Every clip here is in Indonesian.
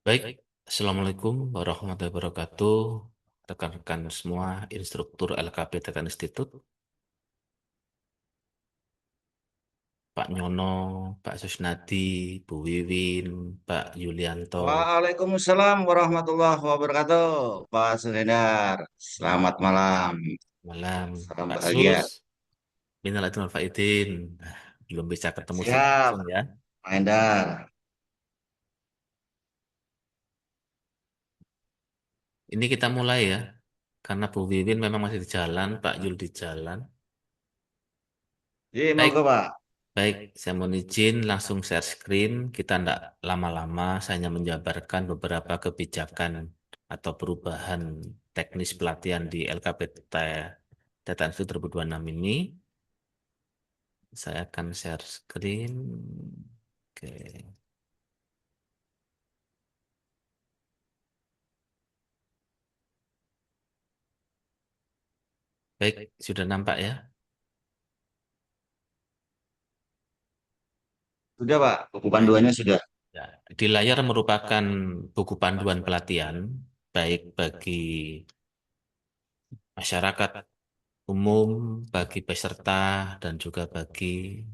Baik, Assalamualaikum warahmatullahi wabarakatuh. Rekan-rekan semua, instruktur LKP Tetan Institute, Pak Nyono, Pak Susnadi, Bu Wiwin, Pak Yulianto, Waalaikumsalam warahmatullahi wabarakatuh, Pak Suhendar. Selamat malam, malam, salam Pak bahagia. Sus, minal aidin wal faizin. Nah, belum bisa ketemu secara Siap, langsung ya. Pak Hendar. Ini kita mulai ya, karena Bu Wiwin memang masih di jalan, Pak Yul di jalan. Ji, Baik, monggo Pak. baik, saya mohon izin langsung share screen. Kita tidak lama-lama, saya hanya menjabarkan beberapa kebijakan atau perubahan teknis pelatihan di LKPT TTNV 2026 ini. Saya akan share screen. Oke. Baik, sudah nampak ya? Sudah Pak, buku Baik. panduannya sudah. Ya, di layar merupakan buku panduan pelatihan, baik bagi masyarakat umum, bagi peserta, dan juga bagi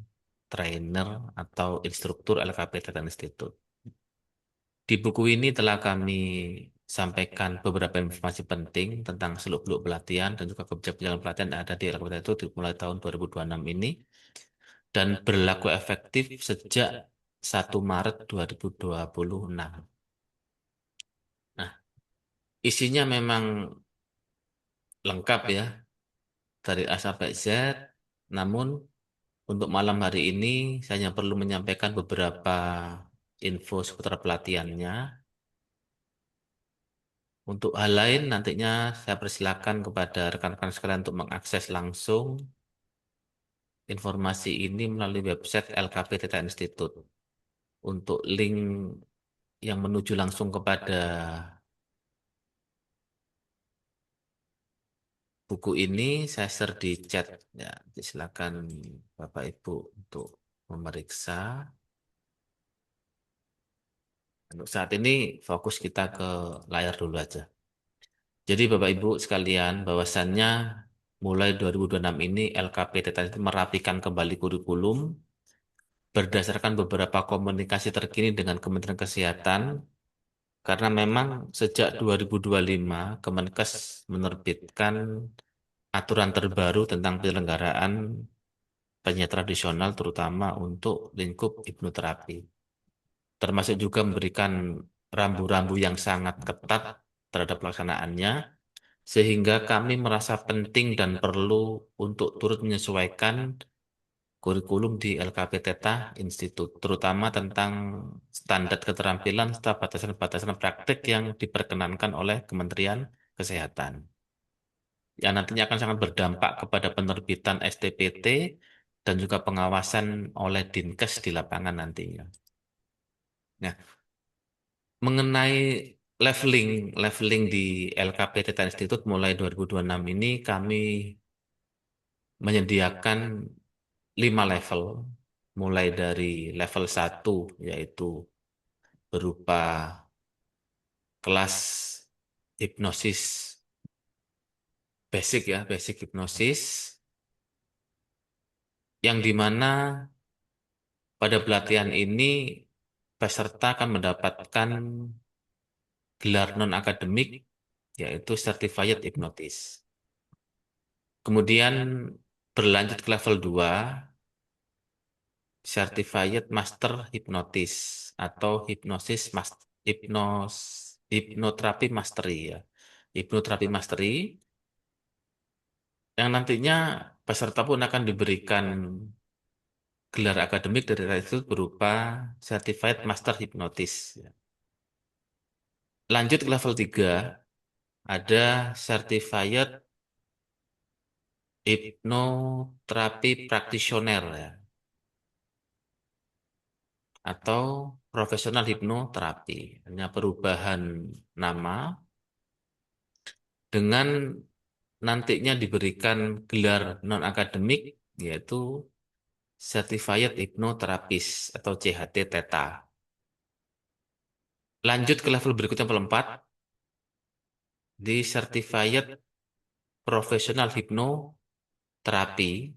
trainer atau instruktur LKP Tetan Institute. Di buku ini telah kami sampaikan beberapa informasi penting tentang seluk-beluk pelatihan dan juga kebijakan pelatihan yang ada di LKP Tetan Institute mulai tahun 2026 ini dan berlaku efektif sejak 1 Maret 2026. Nah, isinya memang lengkap ya, dari A sampai Z, namun untuk malam hari ini, saya hanya perlu menyampaikan beberapa info seputar pelatihannya. Untuk hal lain, nantinya saya persilakan kepada rekan-rekan sekalian untuk mengakses langsung informasi ini melalui website LKP Institute. Untuk link yang menuju langsung kepada buku ini, saya share di chat. Ya, silakan Bapak Ibu untuk memeriksa. Untuk saat ini, fokus kita ke layar dulu aja. Jadi Bapak Ibu sekalian, bahwasannya mulai 2026 ini LKP Tetan itu merapikan kembali kurikulum berdasarkan beberapa komunikasi terkini dengan Kementerian Kesehatan karena memang sejak 2025 Kemenkes menerbitkan aturan terbaru tentang penyelenggaraan penyiar tradisional terutama untuk lingkup hipnoterapi, termasuk juga memberikan rambu-rambu yang sangat ketat terhadap pelaksanaannya sehingga kami merasa penting dan perlu untuk turut menyesuaikan kurikulum di LKP Theta Institute, terutama tentang standar keterampilan serta batasan-batasan praktik yang diperkenankan oleh Kementerian Kesehatan. Yang nantinya akan sangat berdampak kepada penerbitan STPT dan juga pengawasan oleh Dinkes di lapangan nantinya. Nah, mengenai leveling, leveling di LKP Theta Institute mulai 2026 ini kami menyediakan 5 level, mulai dari level 1 yaitu berupa kelas hipnosis basic ya, basic hipnosis, yang dimana pada pelatihan ini peserta akan mendapatkan gelar non-akademik yaitu Certified Hypnotist. Kemudian berlanjut ke level 2 Certified Master Hypnotist atau Hipnoterapi Mastery ya. Hipnoterapi Mastery yang nantinya peserta pun akan diberikan gelar akademik dari itu berupa Certified Master Hypnotist. Ya. Lanjut ke level 3 ada Certified Hipnoterapi Practitioner ya, atau Profesional Hipnoterapi. Hanya perubahan nama dengan nantinya diberikan gelar non-akademik yaitu Certified Hypnotherapist atau CHT Theta. Lanjut ke level berikutnya, level 4, di Certified Professional Hypnotherapy,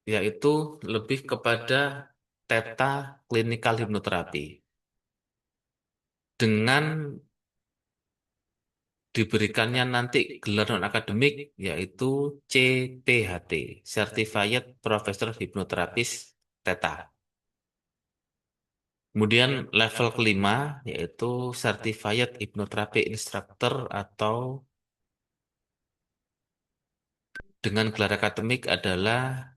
yaitu lebih kepada Theta Clinical Hypnotherapy. Dengan diberikannya nanti gelar non-akademik, yaitu CPHT, Certified Professional Hypnotherapist Theta. Kemudian level kelima, yaitu Certified Hypnotherapy Instructor atau dengan gelar akademik adalah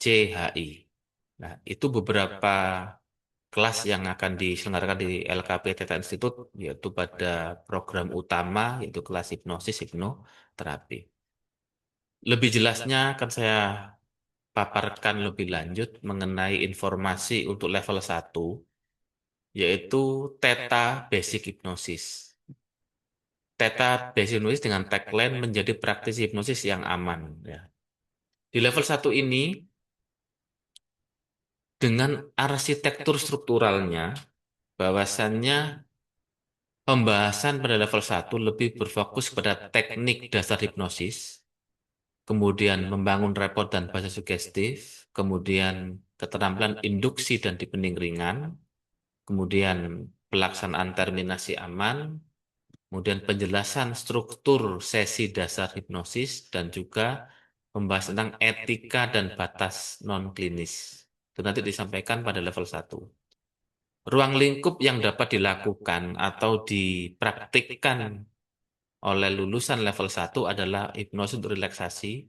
CHI. Nah, itu beberapa kelas yang akan diselenggarakan di LKP Theta Institute, yaitu pada program utama, yaitu kelas hipnosis hipnoterapi. Lebih jelasnya akan saya paparkan lebih lanjut mengenai informasi untuk level 1, yaitu Theta Basic Hypnosis. Theta Basic Hypnosis dengan tagline menjadi praktisi hipnosis yang aman. Ya. Di level 1 ini, dengan arsitektur strukturalnya, bahwasannya pembahasan pada level 1 lebih berfokus pada teknik dasar hipnosis, kemudian membangun rapport dan bahasa sugestif, kemudian keterampilan induksi dan deepening ringan, kemudian pelaksanaan terminasi aman, kemudian penjelasan struktur sesi dasar hipnosis, dan juga membahas tentang etika dan batas non-klinis. Itu nanti disampaikan pada level 1. Ruang lingkup yang dapat dilakukan atau dipraktikkan oleh lulusan level 1 adalah hipnosis untuk relaksasi,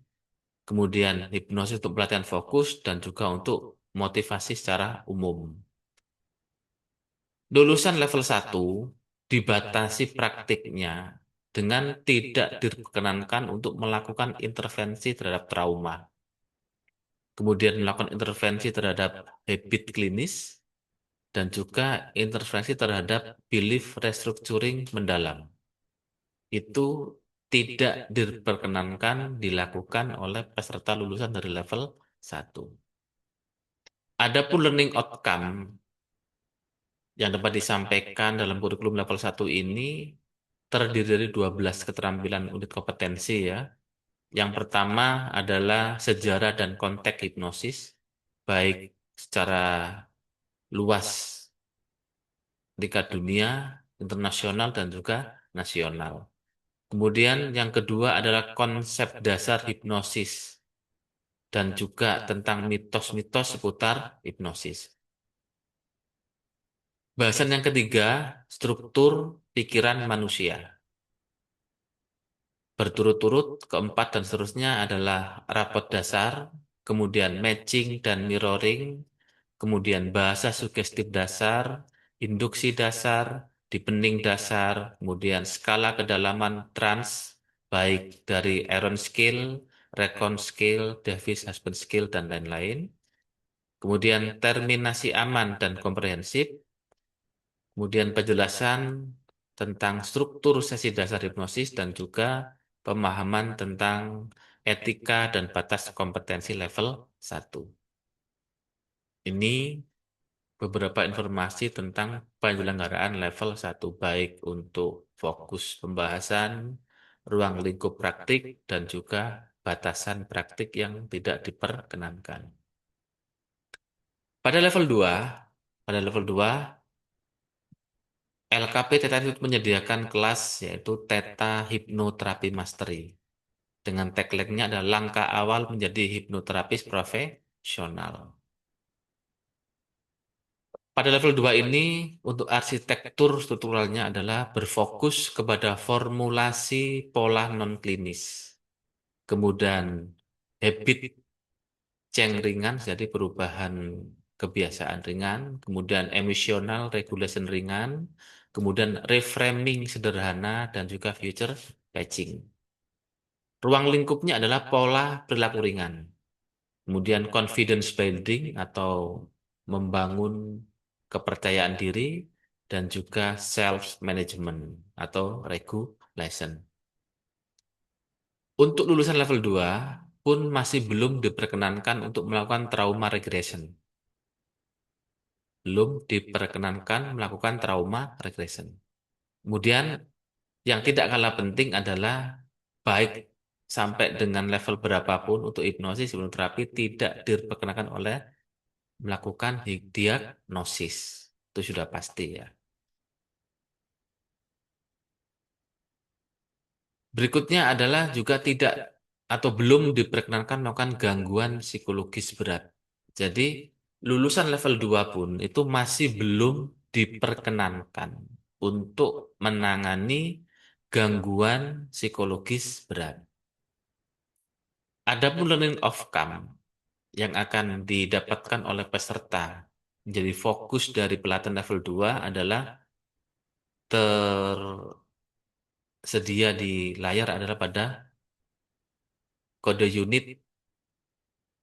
kemudian hipnosis untuk pelatihan fokus, dan juga untuk motivasi secara umum. Lulusan level 1 dibatasi praktiknya dengan tidak diperkenankan untuk melakukan intervensi terhadap trauma, kemudian melakukan intervensi terhadap habit klinis, dan juga intervensi terhadap belief restructuring mendalam. Itu tidak diperkenankan dilakukan oleh peserta lulusan dari level 1. Adapun learning outcome yang dapat disampaikan dalam kurikulum level 1 ini terdiri dari 12 keterampilan unit kompetensi ya. Yang pertama adalah sejarah dan konteks hipnosis, baik secara luas tingkat dunia, internasional, dan juga nasional. Kemudian yang kedua adalah konsep dasar hipnosis dan juga tentang mitos-mitos seputar hipnosis. Bahasan yang ketiga, struktur pikiran manusia. Berturut-turut, keempat dan seterusnya adalah rapot dasar, kemudian matching dan mirroring, kemudian bahasa sugestif dasar, induksi dasar, deepening dasar, kemudian skala kedalaman trans, baik dari Aaron Scale, Recon Scale, Davis Husband Scale, dan lain-lain. Kemudian terminasi aman dan komprehensif, kemudian penjelasan tentang struktur sesi dasar hipnosis, dan juga pemahaman tentang etika dan batas kompetensi level 1. Ini beberapa informasi tentang penyelenggaraan level 1, baik untuk fokus pembahasan, ruang lingkup praktik, dan juga batasan praktik yang tidak diperkenankan. Pada level 2, pada level 2, LKP Theta Institute menyediakan kelas yaitu Theta Hipnoterapi Mastery. Dengan tagline-nya adalah langkah awal menjadi hipnoterapis profesional. Pada level 2 ini, untuk arsitektur strukturalnya adalah berfokus kepada formulasi pola non-klinis. Kemudian habit change ringan, jadi perubahan kebiasaan ringan. Kemudian emotional regulation ringan. Kemudian reframing sederhana dan juga future patching. Ruang lingkupnya adalah pola perilaku ringan. Kemudian confidence building atau membangun kepercayaan diri, dan juga self management atau regulation. Untuk lulusan level 2 pun masih belum diperkenankan untuk melakukan trauma regression. belum diperkenankan melakukan trauma regression. Kemudian yang tidak kalah penting adalah baik sampai dengan level berapapun untuk hipnoterapi tidak diperkenakan oleh melakukan diagnosis. Itu sudah pasti ya. Berikutnya adalah juga tidak atau belum diperkenankan melakukan gangguan psikologis berat. Jadi lulusan level 2 pun itu masih belum diperkenankan untuk menangani gangguan psikologis berat. Adapun learning outcome yang akan didapatkan oleh peserta menjadi fokus dari pelatihan level 2 adalah tersedia di layar adalah pada kode unit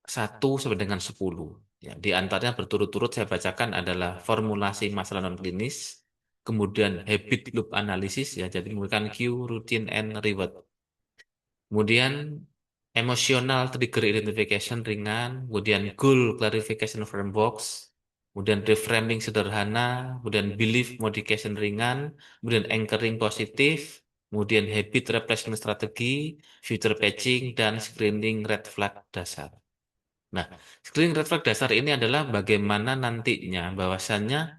1 sampai dengan 10. Ya, di antaranya berturut-turut saya bacakan adalah formulasi masalah non klinis, kemudian habit loop analysis ya, jadi menggunakan cue, routine, and reward. Kemudian emotional trigger identification ringan, kemudian goal clarification framework, kemudian reframing sederhana, kemudian belief modification ringan, kemudian anchoring positif, kemudian habit replacement strategi, future patching, dan screening red flag dasar. Nah, screening red flag dasar ini adalah bagaimana nantinya bahwasannya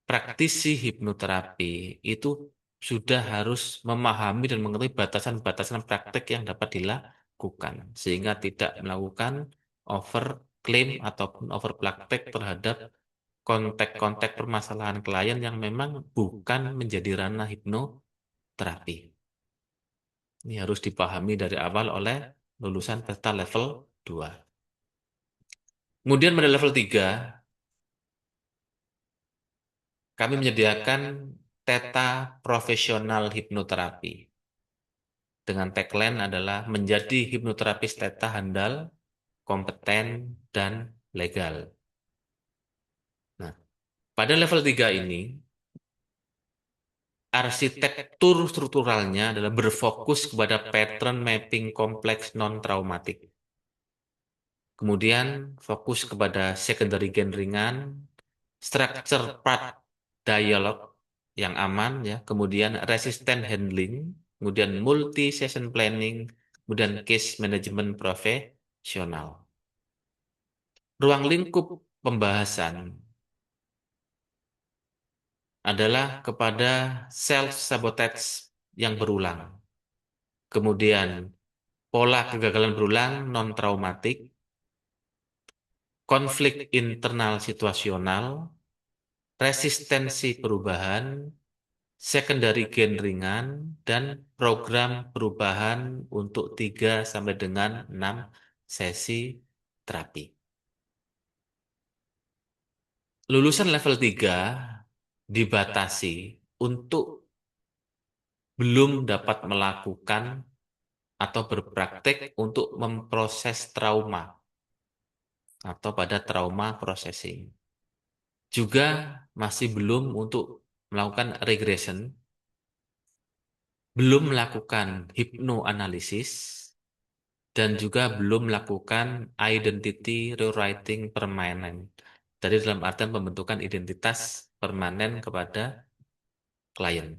praktisi hipnoterapi itu sudah harus memahami dan mengerti batasan-batasan praktek yang dapat dilakukan sehingga tidak melakukan over claim ataupun over praktek terhadap konteks-konteks permasalahan klien yang memang bukan menjadi ranah hipnoterapi. Ini harus dipahami dari awal oleh lulusan peserta level 2. Kemudian pada level 3 kami menyediakan Theta Profesional Hipnoterapi dengan tagline adalah menjadi hipnoterapis Theta handal, kompeten, dan legal. Nah, pada level 3 ini, arsitektur strukturalnya adalah berfokus kepada pattern mapping kompleks non-traumatik. Kemudian fokus kepada secondary gain ringan, structure part dialog yang aman ya, kemudian resistant handling, kemudian multi session planning, kemudian case management profesional. Ruang lingkup pembahasan adalah kepada self sabotage yang berulang. Kemudian pola kegagalan berulang non traumatik, konflik internal situasional, resistensi perubahan, secondary gain ringan, dan program perubahan untuk 3 sampai dengan 6 sesi terapi. Lulusan level 3 dibatasi untuk belum dapat melakukan atau berpraktek untuk memproses trauma atau pada trauma processing. Juga masih belum untuk melakukan regression, belum melakukan hipnoanalisis, dan juga belum melakukan identity rewriting permanen. Jadi dalam artian pembentukan identitas permanen kepada klien.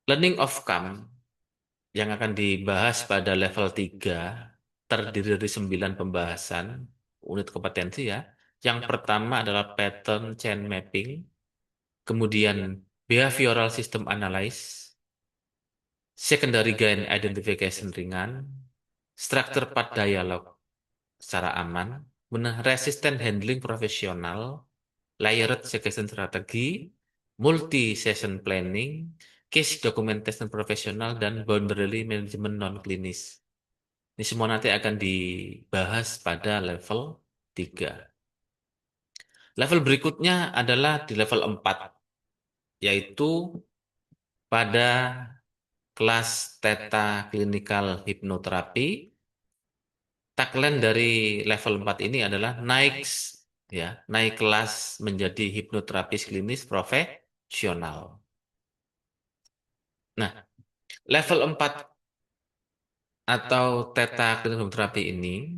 Learning outcome yang akan dibahas pada level 3 terdiri dari 9 pembahasan unit kompetensi ya. Yang pertama adalah pattern chain mapping, kemudian behavioral system analysis, secondary gain identification ringan, structure part dialog secara aman, kemudian resistant handling profesional, layered suggestion strategi, multi session planning, case documentation profesional, dan boundary management non klinis. Ini semua nanti akan dibahas pada level 3. Level berikutnya adalah di level 4, yaitu pada kelas Theta Clinical Hypnotherapy. Tagline dari level 4 ini adalah naik kelas menjadi hipnoterapis klinis profesional. Nah, level 4 atau Theta Clinical Hypnotherapy ini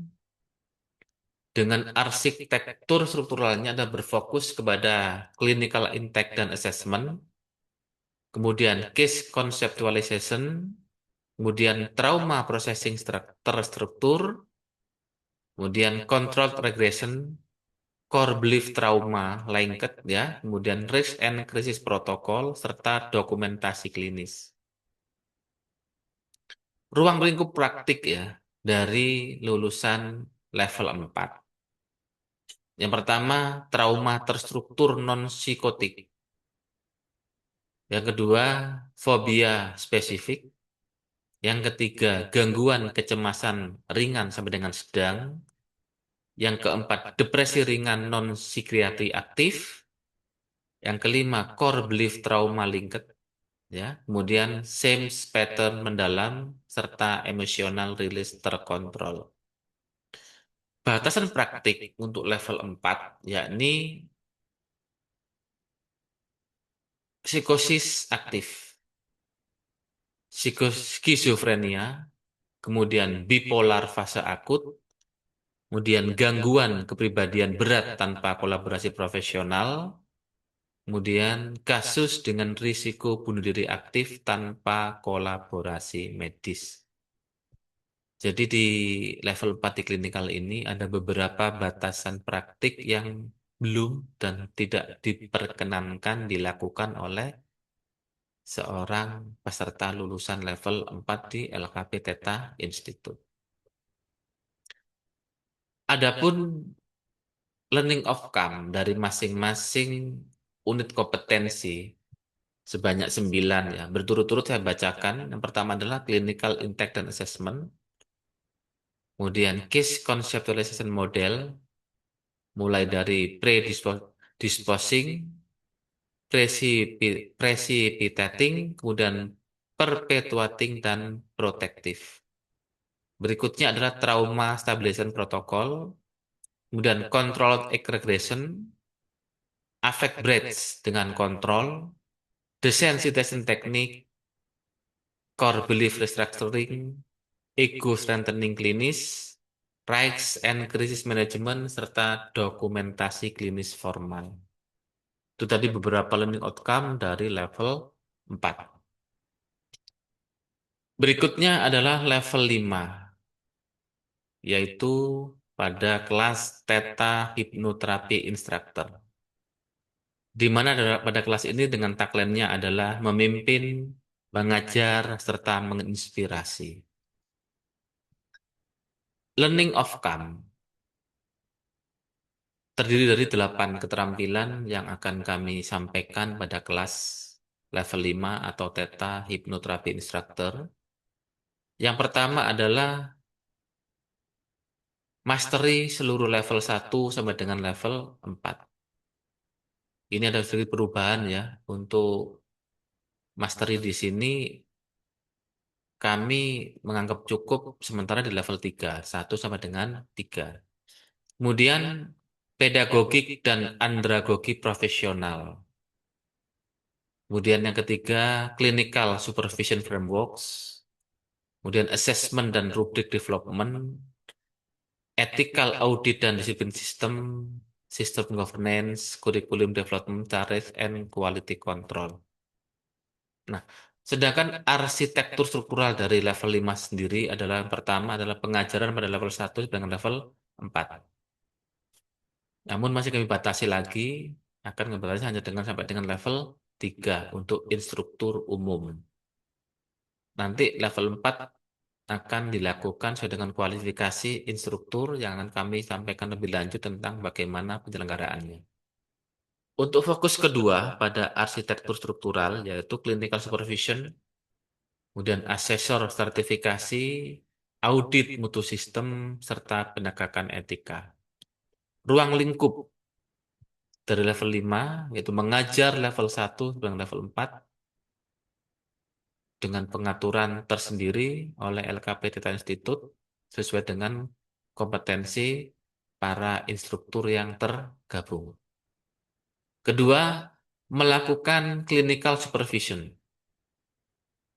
dengan arsitektur strukturalnya ada berfokus kepada clinical intake dan assessment, kemudian case conceptualization, kemudian trauma processing terstruktur, kemudian controlled regression, core belief trauma linked ya, kemudian risk and crisis protocol serta dokumentasi klinis. Ruang lingkup praktik ya dari lulusan level 4. Yang pertama, trauma terstruktur non-psikotik. Yang kedua, fobia spesifik. Yang ketiga, gangguan kecemasan ringan sampai dengan sedang. Yang keempat, depresi ringan non-psikiatri aktif. Yang kelima, core belief trauma linked. Ya, kemudian same pattern mendalam serta emotional release terkontrol. Batasan praktik untuk level 4 yakni psikosis aktif, skizofrenia, kemudian bipolar fase akut, kemudian gangguan kepribadian berat tanpa kolaborasi profesional, kemudian kasus dengan risiko bunuh diri aktif tanpa kolaborasi medis. Jadi di level 4 di klinikal ini ada beberapa batasan praktik yang belum dan tidak diperkenankan dilakukan oleh seorang peserta lulusan level 4 di LKP Theta Institute. Adapun learning outcome dari masing-masing unit kompetensi sebanyak 9 ya. Berturut-turut saya bacakan. Yang pertama adalah clinical intake dan assessment. Kemudian case conceptualization model mulai dari predisposing, precipitating, kemudian perpetuating dan protective. Berikutnya adalah trauma stabilization protocol, kemudian controlled regression, affect breath dengan kontrol, desensitization technique, core belief restructuring, ego strengthening klinis, rights and crisis management, serta dokumentasi klinis formal. Itu tadi beberapa learning outcome dari level 4. Berikutnya adalah level 5, yaitu pada kelas Theta Hipnoterapi Instructor. Di mana pada kelas ini dengan tagline-nya adalah memimpin, mengajar, serta menginspirasi. Learning outcome terdiri dari 8 keterampilan yang akan kami sampaikan pada kelas level 5 atau Theta Hipnoterapi Instructor. Yang pertama adalah mastery seluruh level 1 sampai dengan level 4. Ini ada sedikit perubahan ya. Untuk mastery di sini kami menganggap cukup sementara di level 3, 1 sampai dengan 3. Kemudian pedagogik dan andragogi profesional. Kemudian yang ketiga, clinical supervision frameworks. Kemudian assessment dan rubric development, ethical audit dan disiplin sistem, system governance, curriculum development, tarif, and quality control. Nah, sedangkan arsitektur struktural dari level 5 sendiri adalah yang pertama adalah pengajaran pada level 1 dengan level 4. Namun masih kami batasi lagi, akan ngebatasi hanya dengan sampai dengan level 3 untuk instruktur umum. Nanti level 4 akan dilakukan sesuai dengan kualifikasi instruktur yang akan kami sampaikan lebih lanjut tentang bagaimana penyelenggaraannya. Untuk fokus kedua pada arsitektur struktural, yaitu clinical supervision, kemudian asesor sertifikasi, audit mutu sistem, serta penegakan etika. Ruang lingkup dari level 5, yaitu mengajar level 1 dan level 4, dengan pengaturan tersendiri oleh LKP Theta Institute sesuai dengan kompetensi para instruktur yang tergabung. Kedua, melakukan clinical supervision.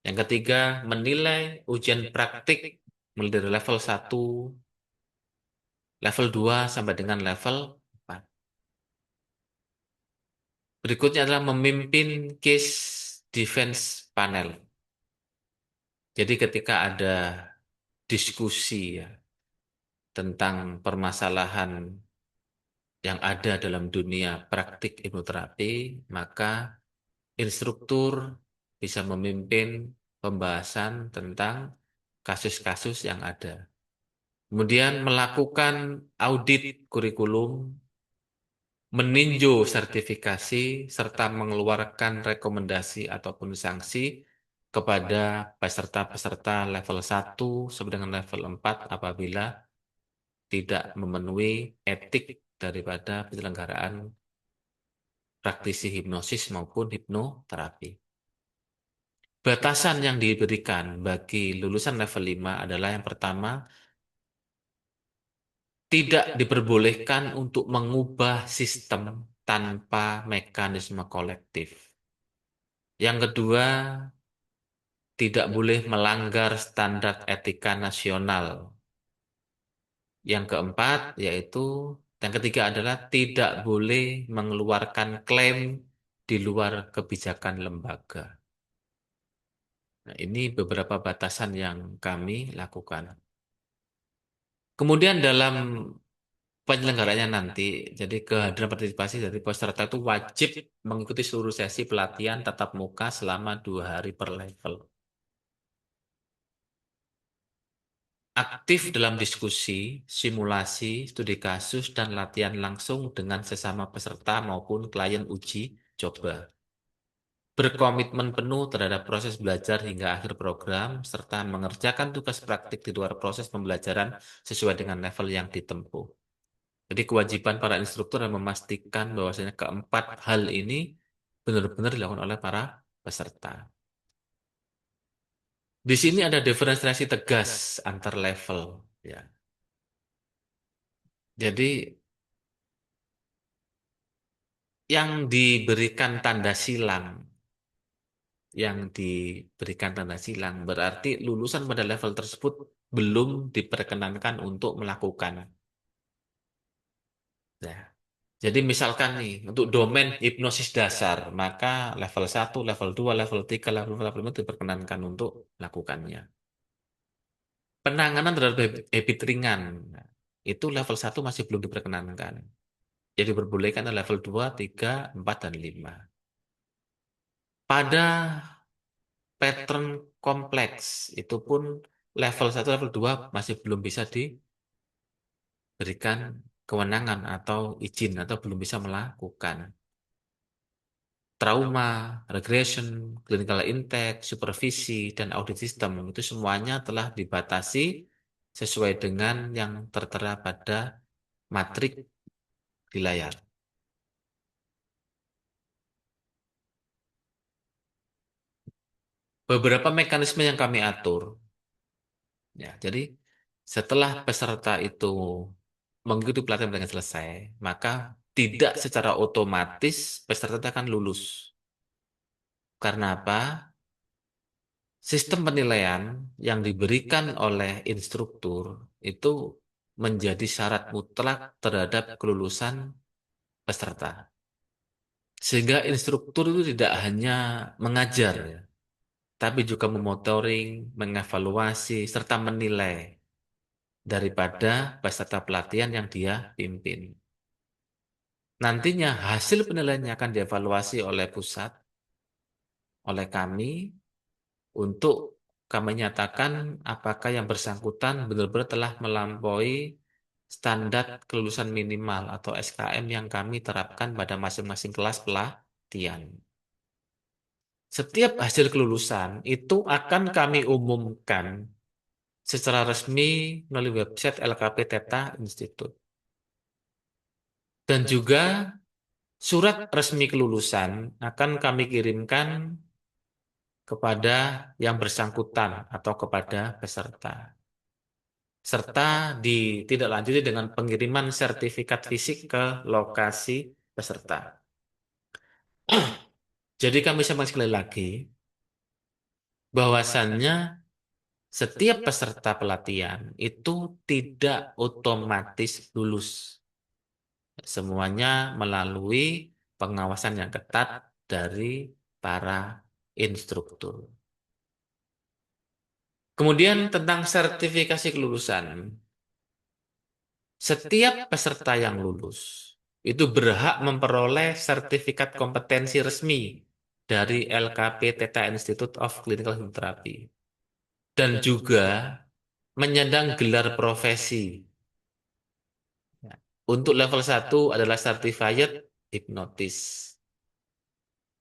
Yang ketiga, menilai ujian praktik mulai dari level 1 level 2 sampai dengan level 4. Berikutnya adalah memimpin case defense panel. Jadi ketika ada diskusi ya tentang permasalahan yang ada dalam dunia praktik hipnoterapi, maka instruktur bisa memimpin pembahasan tentang kasus-kasus yang ada. Kemudian melakukan audit kurikulum, meninjau sertifikasi, serta mengeluarkan rekomendasi ataupun sanksi kepada peserta-peserta level 1 sampai dengan level 4 apabila tidak memenuhi etik daripada penyelenggaraan praktisi hipnosis maupun hipnoterapi. Batasan yang diberikan bagi lulusan level 5 adalah yang pertama, tidak diperbolehkan untuk mengubah sistem tanpa mekanisme kolektif. Yang kedua, tidak boleh melanggar standar etika nasional. Yang keempat, yang ketiga adalah tidak boleh mengeluarkan klaim di luar kebijakan lembaga. Nah, ini beberapa batasan yang kami lakukan. Kemudian dalam penyelenggaraannya nanti, jadi kehadiran partisipasi dari peserta itu wajib mengikuti seluruh sesi pelatihan tatap muka selama 2 hari per level. Aktif dalam diskusi, simulasi, studi kasus, dan latihan langsung dengan sesama peserta maupun klien uji coba. Berkomitmen penuh terhadap proses belajar hingga akhir program, serta mengerjakan tugas praktik di luar proses pembelajaran sesuai dengan level yang ditempuh. Jadi kewajiban para instruktur adalah memastikan bahwasanya keempat hal ini benar-benar dilakukan oleh para peserta. Di sini ada diferensiasi tegas antar level, ya. Jadi yang diberikan tanda silang, berarti lulusan pada level tersebut belum diperkenankan untuk melakukan. Ya. Jadi misalkan nih, untuk domain hipnosis dasar, maka level 1, level 2, level 3, level 5 diperkenankan untuk melakukannya. Penanganan terhadap habit ringan, nah, itu level 1 masih belum diperkenankan. Jadi diperbolehkan level 2, 3, 4, dan 5. Pada pattern kompleks, itu pun level 1, level 2 masih belum bisa diberikan kewenangan atau izin atau belum bisa melakukan. Trauma, regression, clinical intake, supervisi, dan audit system itu semuanya telah dibatasi sesuai dengan yang tertera pada matrik di layar. Beberapa mekanisme yang kami atur, ya, jadi setelah peserta itu mengikuti pelatihan dengan selesai, maka tidak secara otomatis peserta itu akan lulus. Karena apa? Sistem penilaian yang diberikan oleh instruktur itu menjadi syarat mutlak terhadap kelulusan peserta. Sehingga instruktur itu tidak hanya mengajar, ya, tapi juga memonitoring, mengevaluasi, serta menilai daripada peserta pelatihan yang dia pimpin. Nantinya hasil penilaiannya akan dievaluasi oleh pusat, oleh kami, untuk kami nyatakan apakah yang bersangkutan benar-benar telah melampaui standar kelulusan minimal atau SKM yang kami terapkan pada masing-masing kelas pelatihan. Setiap hasil kelulusan itu akan kami umumkan secara resmi melalui website LKP Theta Institute. Dan juga surat resmi kelulusan akan kami kirimkan kepada yang bersangkutan atau kepada peserta. Serta ditindaklanjuti dengan pengiriman sertifikat fisik ke lokasi peserta. Jadi kami sampaikan sekali lagi bahwasannya Setiap peserta pelatihan itu tidak otomatis lulus. Semuanya melalui pengawasan yang ketat dari para instruktur. Kemudian tentang sertifikasi kelulusan. Setiap peserta yang lulus itu berhak memperoleh sertifikat kompetensi resmi dari LKP Theta Institute of Clinical Hypnotherapy dan juga menyandang gelar profesi. Ya. Untuk level satu adalah Certified Hypnotist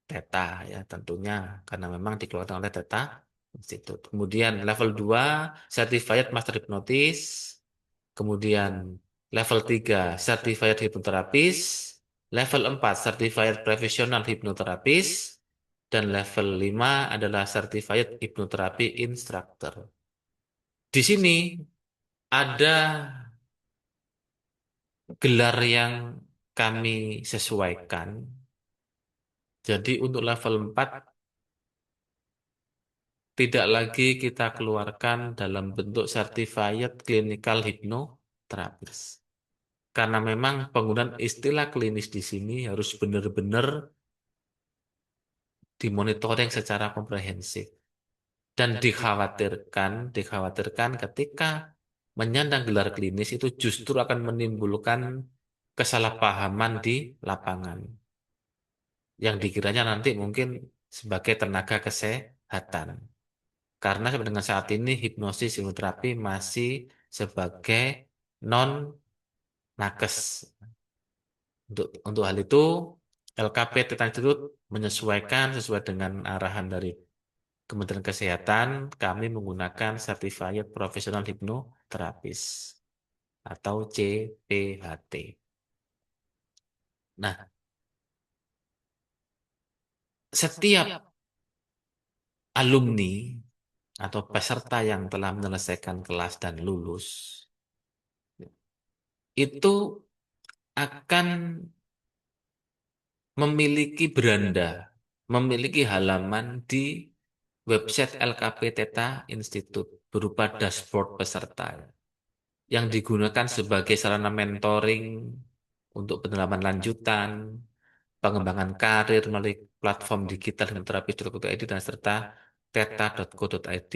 Theta ya tentunya karena memang dikeluarkan oleh Theta Institute. Kemudian level 2 Certified Master Hypnotist. Kemudian level 3 Certified Hypnotherapist, level 4 Certified Professional Hypnotherapist, dan level 5 adalah Certified Hypnotherapy Instructor. Di sini ada gelar yang kami sesuaikan. Jadi untuk level 4 tidak lagi kita keluarkan dalam bentuk Certified Clinical Hypnotherapist. Karena memang penggunaan istilah klinis di sini harus benar-benar dimonitoring secara komprehensif dan dikhawatirkan ketika menyandang gelar klinis itu justru akan menimbulkan kesalahpahaman di lapangan yang dikiranya nanti mungkin sebagai tenaga kesehatan karena sampai dengan saat ini hipnosis hipnoterapi masih sebagai non nakes untuk hal itu LKP Titan Institute menyesuaikan sesuai dengan arahan dari Kementerian Kesehatan, kami menggunakan Certified Professional Hypnotherapist atau CPHT. Nah, setiap alumni atau peserta yang telah menyelesaikan kelas dan lulus itu akan memiliki beranda, memiliki halaman di website LKP Theta Institute berupa dashboard peserta yang digunakan sebagai sarana mentoring untuk pendalaman lanjutan, pengembangan karir melalui platform digital dan terapi.co.id dan serta theta.co.id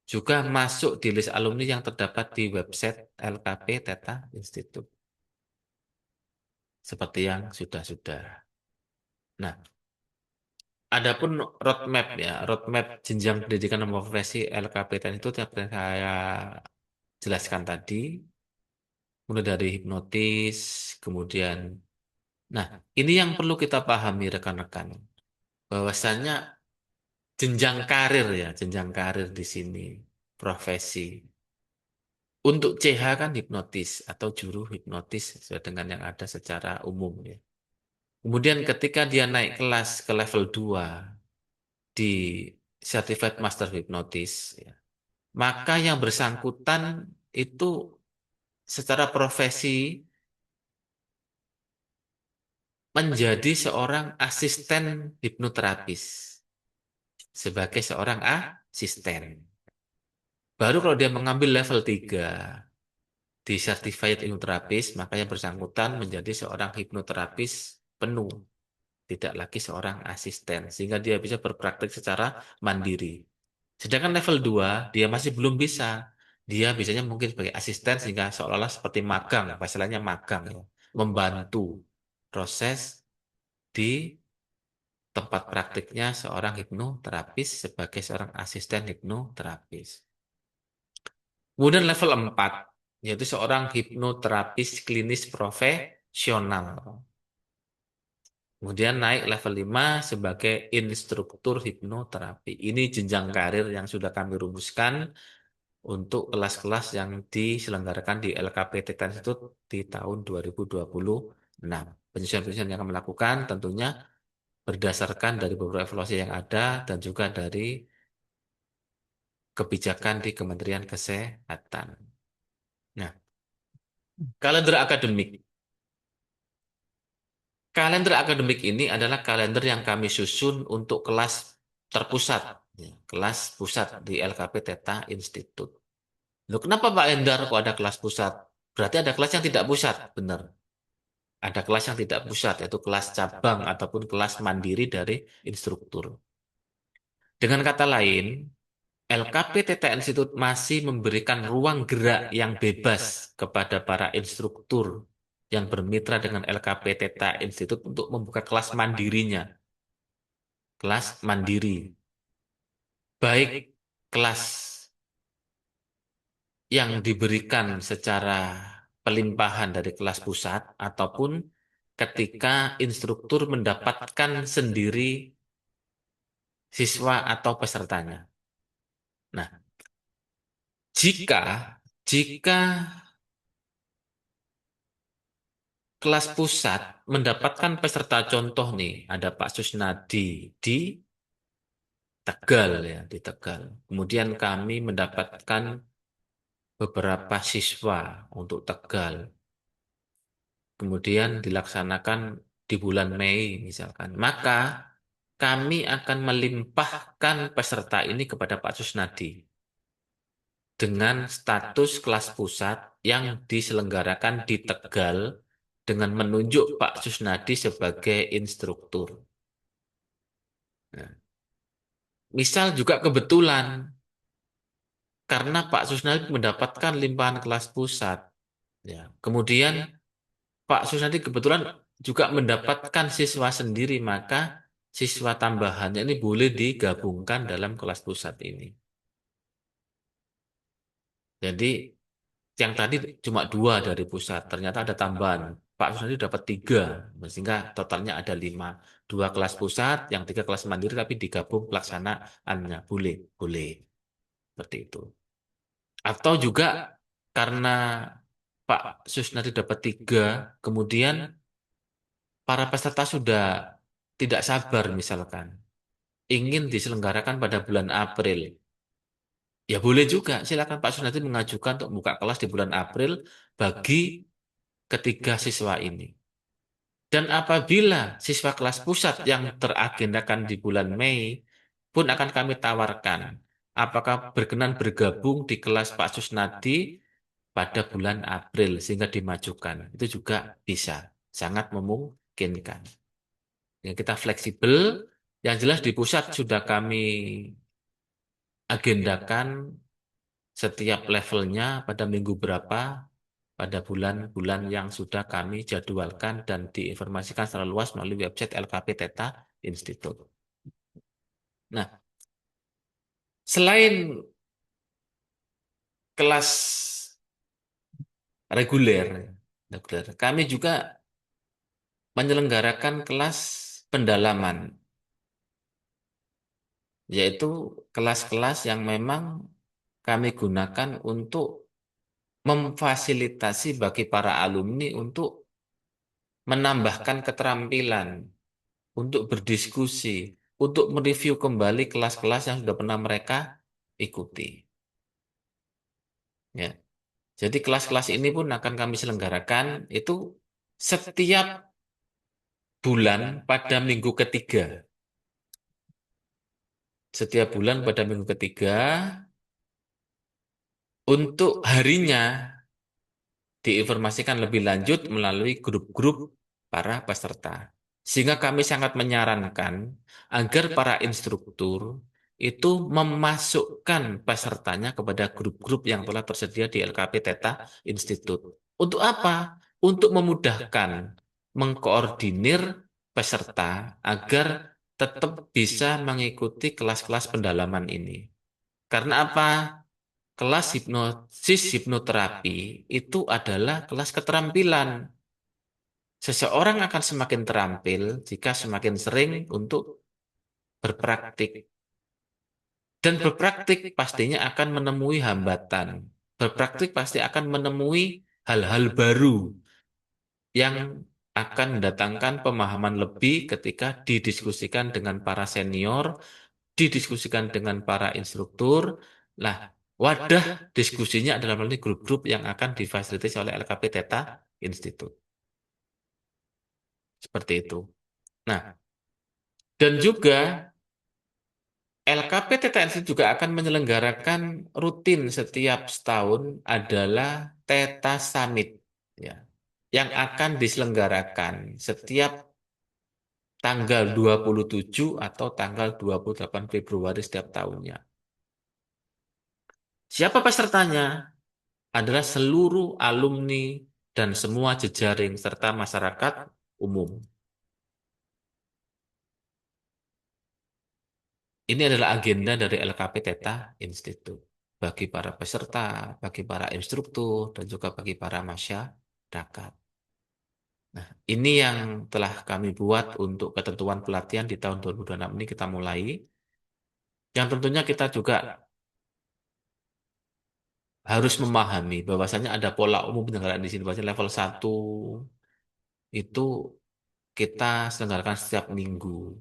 juga masuk di list alumni yang terdapat di website LKP Theta Institute seperti yang sudah-sudah. Nah, adapun roadmap ya, roadmap jenjang pendidikan dan profesi LKP Theta itu yang saya jelaskan tadi, mulai dari hipnotis, kemudian, nah ini yang perlu kita pahami rekan-rekan, bahwasannya jenjang karir di sini, profesi. Untuk CH kan hipnotis atau juru hipnotis sesuai dengan yang ada secara umum ya. Kemudian ketika dia naik kelas ke level 2 di Certified Master Hypnotis, ya, maka yang bersangkutan itu secara profesi menjadi seorang asisten hipnoterapis sebagai seorang asisten. Baru kalau dia mengambil level 3 di Certified Hypnotherapist, maka yang bersangkutan menjadi seorang hipnoterapis penuh, tidak lagi seorang asisten, sehingga dia bisa berpraktik secara mandiri. Sedangkan level 2 dia masih belum bisa. Dia biasanya mungkin sebagai asisten sehingga seolah-olah seperti magang, istilahnya magang, ya, membantu proses di tempat praktiknya seorang hipnoterapis sebagai seorang asisten hipnoterapis. Kemudian level 4 yaitu seorang hipnoterapis klinis profesional. Kemudian naik level 5 sebagai instruktur hipnoterapi. Ini jenjang karir yang sudah kami rumuskan untuk kelas-kelas yang diselenggarakan di LKP Titan Institute di tahun 2026. Penyesuaian-penyesuaian yang kami lakukan tentunya berdasarkan dari beberapa evaluasi yang ada dan juga dari kebijakan di Kementerian Kesehatan. Nah, kalender akademik. Kalender akademik ini adalah kalender yang kami susun untuk kelas terpusat Ya, kelas pusat di LKP Theta Institute. Loh, kenapa Pak Endar kok ada kelas pusat? Berarti ada kelas yang tidak pusat, benar. Ada kelas yang tidak pusat, yaitu kelas cabang ataupun kelas mandiri dari instruktur. Dengan kata lain, LKP Theta Institute masih memberikan ruang gerak yang bebas kepada para instruktur yang bermitra dengan LKP Theta Institute untuk membuka kelas mandirinya, kelas mandiri. Baik kelas yang diberikan secara pelimpahan dari kelas pusat ataupun ketika instruktur mendapatkan sendiri siswa atau pesertanya. Nah, jika jika kelas pusat mendapatkan peserta contoh nih, ada Pak Susnadi di Tegal ya, di Tegal. Kemudian kami mendapatkan beberapa siswa untuk Tegal. Kemudian dilaksanakan di bulan Mei misalkan. Maka kami akan melimpahkan peserta ini kepada Pak Susnadi dengan status kelas pusat yang diselenggarakan di Tegal dengan menunjuk Pak Susnadi sebagai instruktur. Nah, misal juga kebetulan karena Pak Susnadi mendapatkan limpahan kelas pusat, ya. Kemudian Pak Susnadi kebetulan juga mendapatkan siswa sendiri, maka siswa tambahannya ini boleh digabungkan dalam kelas pusat ini. Jadi yang tadi cuma dua dari pusat, ternyata ada tambahan. Pak Susnadi dapat tiga, sehingga totalnya ada lima. Dua kelas pusat, yang tiga kelas mandiri, tapi digabung pelaksanaannya. Boleh, boleh. Seperti itu. Atau juga karena Pak Susnadi dapat tiga, kemudian para peserta sudah tidak sabar misalkan, ingin diselenggarakan pada bulan April. Ya boleh juga, silakan Pak Susnadi mengajukan untuk buka kelas di bulan April bagi ketiga siswa ini. Dan apabila siswa kelas pusat yang teragendakan di bulan Mei pun akan kami tawarkan, apakah berkenan bergabung di kelas Pak Susnadi pada bulan April sehingga dimajukan. Itu juga bisa, sangat memungkinkan. Ya, kita fleksibel, yang jelas di pusat sudah kami agendakan setiap levelnya pada minggu berapa, pada bulan-bulan yang sudah kami jadwalkan dan diinformasikan secara luas melalui website LKP Theta Institute. Nah, selain kelas reguler, kami juga menyelenggarakan kelas pendalaman, yaitu kelas-kelas yang memang kami gunakan untuk memfasilitasi bagi para alumni untuk menambahkan keterampilan, untuk berdiskusi, untuk mereview kembali kelas-kelas yang sudah pernah mereka ikuti. Ya. Jadi kelas-kelas ini pun akan kami selenggarakan itu setiap bulan pada minggu ketiga. Setiap bulan pada minggu ketiga untuk harinya diinformasikan lebih lanjut melalui grup-grup para peserta. Sehingga kami sangat menyarankan agar para instruktur itu memasukkan pesertanya kepada grup-grup yang telah tersedia di LKP Theta Institute. Untuk apa? Untuk memudahkan mengkoordinir peserta agar tetap bisa mengikuti kelas-kelas pendalaman ini. Karena apa? Kelas hipnosis hipnoterapi itu adalah kelas keterampilan. Seseorang akan semakin terampil jika semakin sering untuk berpraktik. Dan berpraktik pastinya akan menemui hambatan. Berpraktik pasti akan menemui hal-hal baru yang akan mendatangkan pemahaman lebih ketika didiskusikan dengan para senior, didiskusikan dengan para instruktur. Lah, wadah diskusinya adalah melalui grup-grup yang akan difasilitasi oleh LKP Theta Institute. Seperti itu. Nah, dan juga LKP TTNS juga akan menyelenggarakan rutin setiap setahun adalah Teta Summit, ya, yang akan diselenggarakan setiap tanggal 27 atau tanggal 28 Februari setiap tahunnya. Siapa pesertanya? Adalah seluruh alumni dan semua jejaring serta masyarakat umum. Ini adalah agenda dari LKP Theta Institute bagi para peserta, bagi para instruktur, dan juga bagi para masyarakat. Nah, ini yang telah kami buat untuk ketentuan pelatihan di tahun 2026 ini kita mulai. Yang tentunya kita juga harus memahami bahwasanya ada pola umum penyelenggaraan di sini. Bahwasanya level 1 itu kita selenggarakan setiap minggu,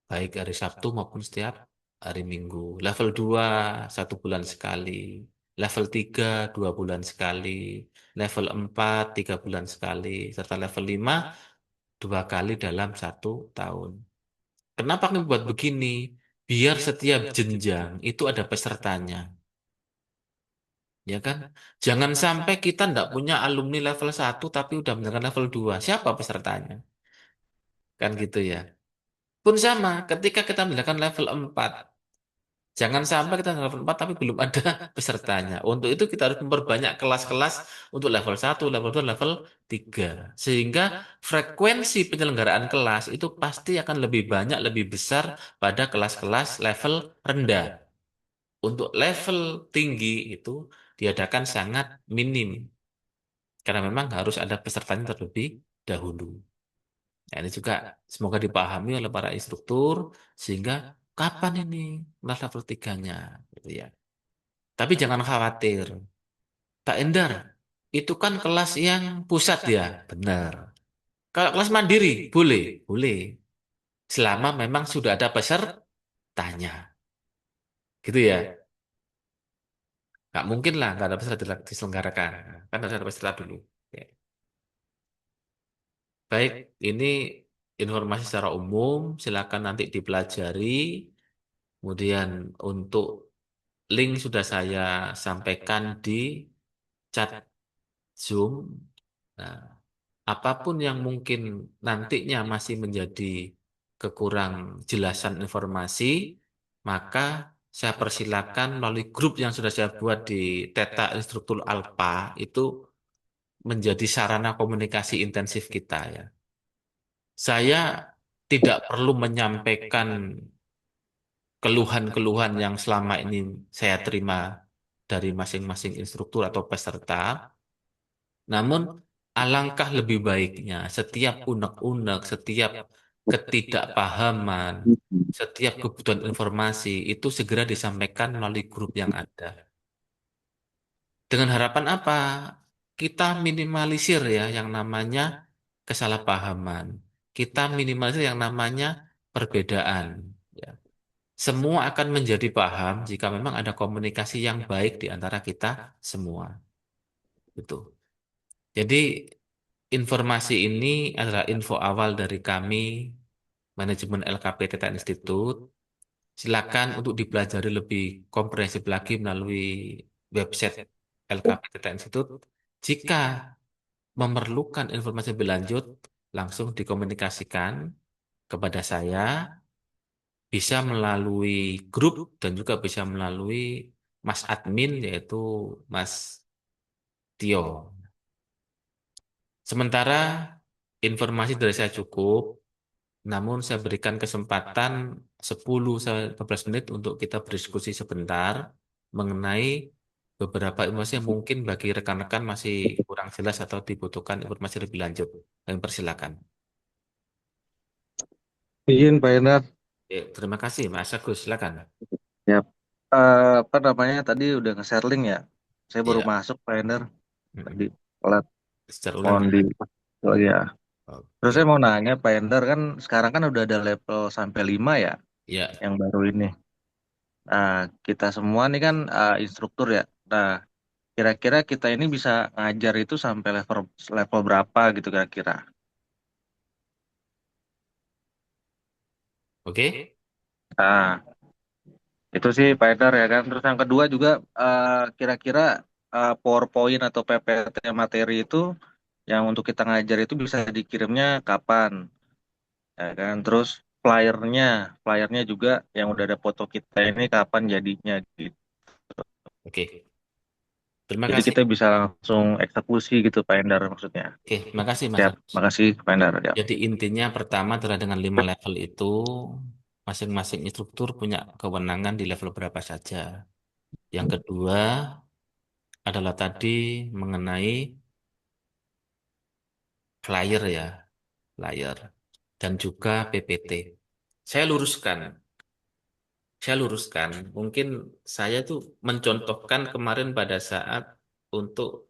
baik hari Sabtu maupun setiap hari Minggu. Level 2 1 bulan sekali. Level 3 2 bulan sekali. Level 4 3 bulan sekali. Serta level 5 2 kali dalam 1 tahun. Kenapa kami buat begini? Biar setiap jenjang itu ada pesertanya. Ya kan? Jangan sampai kita tidak punya alumni level 1 tapi udah menyerang level 2. Siapa pesertanya? Kan gitu ya. Pun sama, ketika kita mendapatkan level 4, jangan sampai kita level 4 tapi belum ada pesertanya. Untuk itu kita harus memperbanyak kelas-kelas untuk level 1, level 2, level 3. Sehingga frekuensi penyelenggaraan kelas itu pasti akan lebih banyak, lebih besar pada kelas-kelas level rendah. Untuk level tinggi itu diadakan sangat minim. Karena memang harus ada pesertanya terlebih dahulu. Nah, ini juga semoga dipahami oleh para instruktur sehingga kapan ini kelas level 3-nya gitu ya. Tapi jangan khawatir. Kak Endar, itu kan kelas yang pusat ya, benar. Kalau kelas mandiri, boleh, boleh. Selama memang sudah ada pesertanya. Gitu ya. Nggak mungkin lah, nggak ada peserta diselenggarakan. Kan harus ada peserta dulu. Oke. Baik, ini informasi secara umum, silakan nanti dipelajari. Kemudian untuk link sudah saya sampaikan di chat Zoom. Nah, apapun yang mungkin nantinya masih menjadi kekurang jelasan informasi, maka saya persilakan melalui grup yang sudah saya buat di Teta Instruktur Alpha itu menjadi sarana komunikasi intensif kita ya. Saya tidak perlu menyampaikan keluhan-keluhan yang selama ini saya terima dari masing-masing instruktur atau peserta. Namun, alangkah lebih baiknya setiap unek-unek, setiap ketidakpahaman, setiap kebutuhan informasi itu segera disampaikan melalui grup yang ada. Dengan harapan apa? Kita minimalisir ya yang namanya kesalahpahaman. Kita minimalisir yang namanya perbedaan. Ya. Semua akan menjadi paham jika memang ada komunikasi yang baik di antara kita semua. Gitu. Jadi informasi ini adalah info awal dari kami, manajemen LKP Teta Institute. Silakan untuk dipelajari lebih komprehensif lagi melalui website LKP Teta Institute. Jika memerlukan informasi lebih lanjut, langsung dikomunikasikan kepada saya, bisa melalui grup dan juga bisa melalui Mas Admin, yaitu Mas Tio. Sementara informasi dari saya cukup, namun saya berikan kesempatan 10 sampai 15 menit untuk kita berdiskusi sebentar mengenai beberapa informasi yang mungkin bagi rekan-rekan masih kurang jelas atau dibutuhkan informasi lebih lanjut. Kami persilakan. Izin Pak Enar. Terima kasih, Mas Agus. Silakan. Ya, apa namanya tadi udah nge-share link ya. Saya baru Iya. masuk Pak Enar tadi Mm-mm. telat Secara ulang mohon ya. di. Oh ya. Terus saya Oke. mau nanya Pak Endar kan sekarang kan udah ada level sampai 5 ya Ya, yang baru ini. Nah, kita semua nih kan instruktur ya. Nah, kira-kira kita ini bisa ngajar itu sampai level level berapa gitu kira-kira. oke. Nah, itu sih Pak Edar ya kan. Terus yang kedua juga kira-kira PowerPoint atau PPT materi itu yang untuk kita ngajar itu bisa dikirimnya kapan, ya kan? Terus flyernya, flyernya juga yang udah ada foto kita ini kapan jadinya gitu. Oke, terima Jadi kasih. kita bisa langsung eksekusi gitu Pak Endar maksudnya. Oke, makasih Mas Siap, Agus. makasih Pak Endar. Ya. Jadi intinya pertama adalah dengan 5 level itu masing-masing instruktur punya kewenangan di level berapa saja. Yang kedua adalah tadi mengenai flyer ya, flyer dan juga PPT. Saya luruskan, saya luruskan. Mungkin saya tuh mencontohkan kemarin pada saat untuk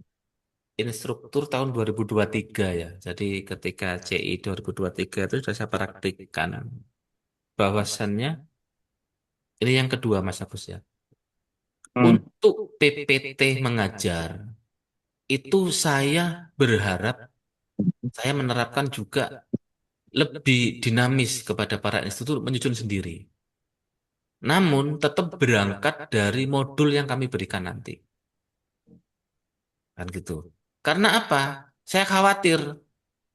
instruktur tahun 2023 ya. Jadi ketika CI 2023 itu sudah saya praktikkan bahwasannya ini yang kedua Mas Agus ya. Hmm, Untuk PPT mengajar itu saya berharap saya menerapkan juga lebih dinamis kepada para instruktur menyusun sendiri. Namun tetap berangkat dari modul yang kami berikan nanti. Kan gitu. Karena apa? Saya khawatir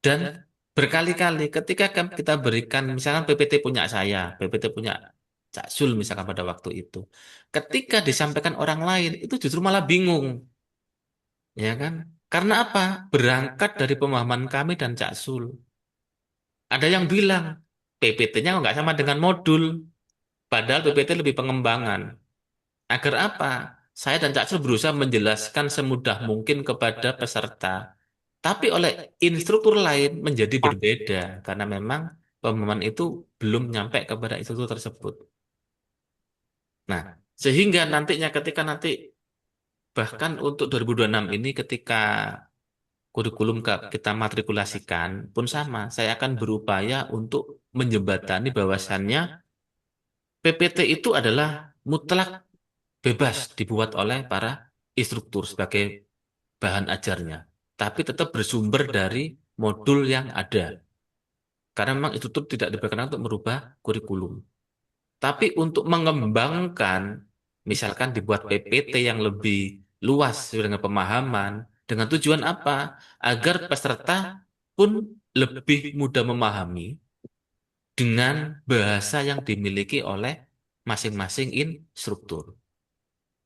dan berkali-kali ketika kita berikan misalkan PPT punya saya, PPT punya Cak Sul misalkan pada waktu itu. Ketika disampaikan orang lain itu justru malah bingung, ya kan? Karena apa? Berangkat dari pemahaman kami dan Cak Sul. Ada yang bilang PPT-nya nggak sama dengan modul, padahal PPT lebih pengembangan. Agar apa? Saya dan Cak Sul berusaha menjelaskan semudah mungkin kepada peserta. Tapi oleh instruktur lain menjadi berbeda karena memang pemahaman itu belum nyampe kepada instruktur tersebut. Nah, sehingga nantinya ketika nanti bahkan untuk 2026 ini ketika kurikulum kita matrikulasikan pun sama, saya akan berupaya untuk menjembatani bahwasannya PPT itu adalah mutlak bebas dibuat oleh para instruktur sebagai bahan ajarnya, tapi tetap bersumber dari modul yang ada. Karena memang itu tuh tidak diperkenan untuk merubah kurikulum. Tapi untuk mengembangkan, misalkan dibuat PPT yang lebih luas sesuai dengan pemahaman, dengan tujuan apa? Agar peserta pun lebih mudah memahami dengan bahasa yang dimiliki oleh masing-masing instruktur.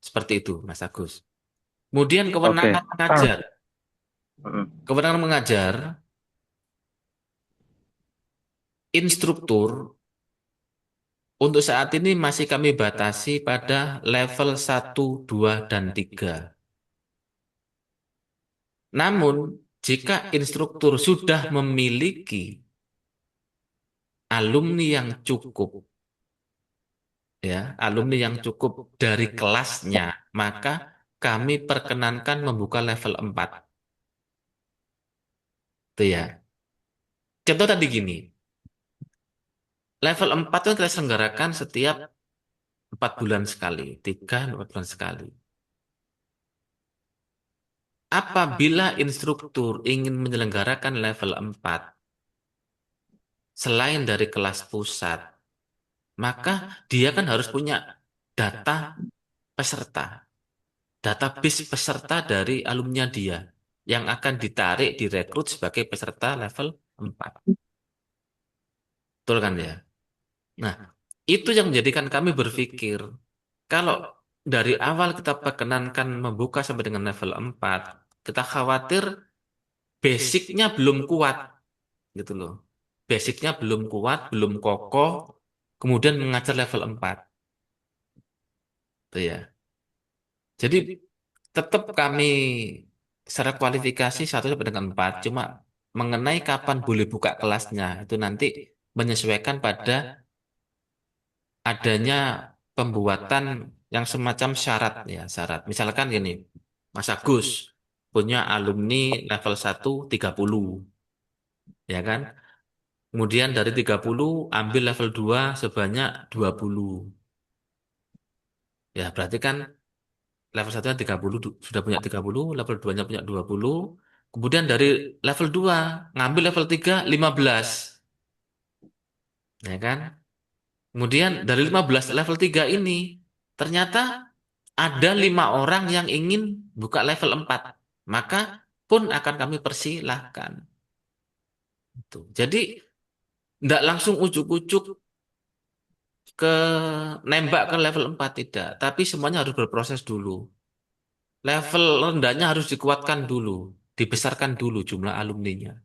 Seperti itu, Mas Agus. Kemudian oke. kewenangan mengajar. Hmm, Kewenangan mengajar, instruktur untuk saat ini masih kami batasi pada level 1, 2, dan 3. Namun, jika instruktur sudah memiliki alumni yang cukup, ya, alumni yang cukup dari kelasnya, maka kami perkenankan membuka level 4. Itu ya. Contoh tadi gini, level 4 itu kita selenggarakan setiap 4 bulan sekali, 3, 4 bulan sekali. Apabila instruktur ingin menyelenggarakan level 4 selain dari kelas pusat, maka dia kan harus punya data peserta, database peserta dari alumni dia yang akan ditarik, direkrut sebagai peserta level 4. Betul kan ya? Nah, itu yang menjadikan kami berpikir, kalau dari awal kita perkenankan membuka sampai dengan level 4, kita khawatir basicnya belum kuat gitu loh. Basicnya belum kuat, belum kokoh, kemudian mengajar level 4. Itu ya. Jadi tetap kami secara kualifikasi 1 sampai dengan 4. Cuma mengenai kapan boleh buka kelasnya itu nanti menyesuaikan pada adanya pembuatan yang semacam syarat ya, syarat. Misalkan gini, Mas Agus punya alumni level 1 30, ya kan? Kemudian dari 30 ambil level 2 sebanyak 20. Ya, berarti kan level 1 30 sudah punya 30, level 2-nya punya 20. Kemudian dari level 2 ngambil level 3 15, ya kan? Kemudian dari 15 level 3 ini, ternyata ada 5 orang yang ingin buka level 4. Maka pun akan kami persilahkan. Tuh. Jadi, tidak langsung ujuk-ujuk ke nembak ke level 4 tidak. Tapi semuanya harus berproses dulu. Level rendahnya harus dikuatkan dulu. Dibesarkan dulu jumlah alumninya.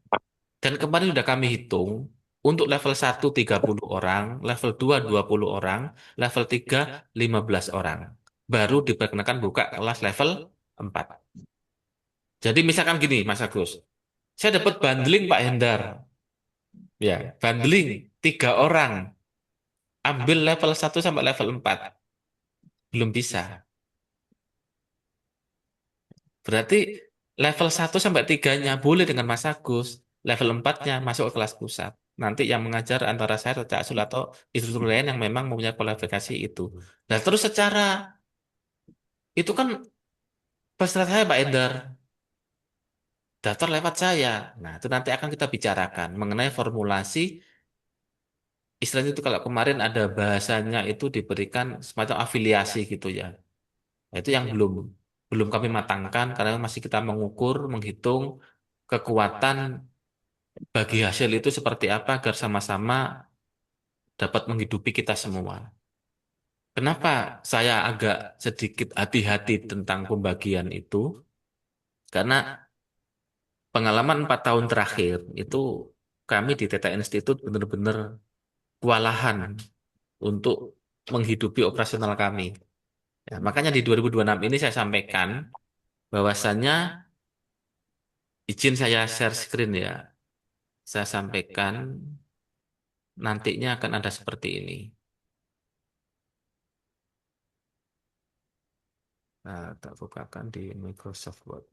Dan kemarin sudah kami hitung, untuk level 1 30 orang, level 2 20 orang, level 3 15 orang. Baru diperkenakan buka kelas level 4. Jadi misalkan gini, Mas Agus, saya dapat bundling Pak Hendar. Ya, bundling 3 orang, ambil level 1 sampai level 4. Belum bisa. Berarti level 1 sampai 3-nya boleh dengan Mas Agus, level 4-nya masuk ke kelas pusat. Nanti yang mengajar antara saya atau Cak Sul atau instruktur lain yang memang mempunyai kualifikasi itu. Nah, terus secara itu kan peserta saya Pak Ender, daftar lewat saya. Nah, itu nanti akan kita bicarakan mengenai formulasi. Istilahnya itu kalau kemarin ada bahasanya itu diberikan semacam afiliasi gitu ya. Nah, itu yang belum belum kami matangkan karena masih kita mengukur, menghitung kekuatan bagi hasil itu seperti apa agar sama-sama dapat menghidupi kita semua. Kenapa saya agak sedikit hati-hati tentang pembagian itu? Karena pengalaman 4 tahun terakhir itu kami di Teta Institute benar-benar kewalahan untuk menghidupi operasional kami. Ya, makanya di 2026 ini saya sampaikan bahwasannya izin saya share screen ya. Saya sampaikan nantinya akan ada seperti ini. Nah, tak bukakan di Microsoft Word.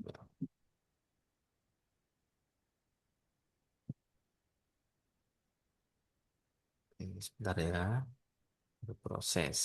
Ini sebentar ya, berproses.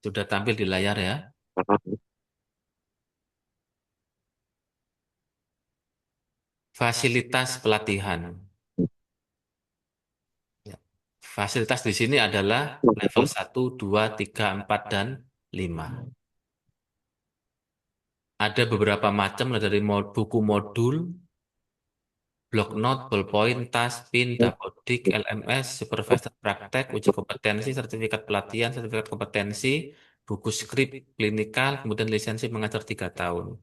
Sudah tampil di layar ya. Fasilitas pelatihan. Ya. Fasilitas di sini adalah level 1, 2, 3, 4 dan 5. Ada beberapa macam dari buku modul, blok note, ballpoint, tas, pin, dapodik, LMS, supervisor praktek, uji kompetensi, sertifikat pelatihan, sertifikat kompetensi, buku skrip, klinikal, kemudian lisensi mengajar 3 tahun.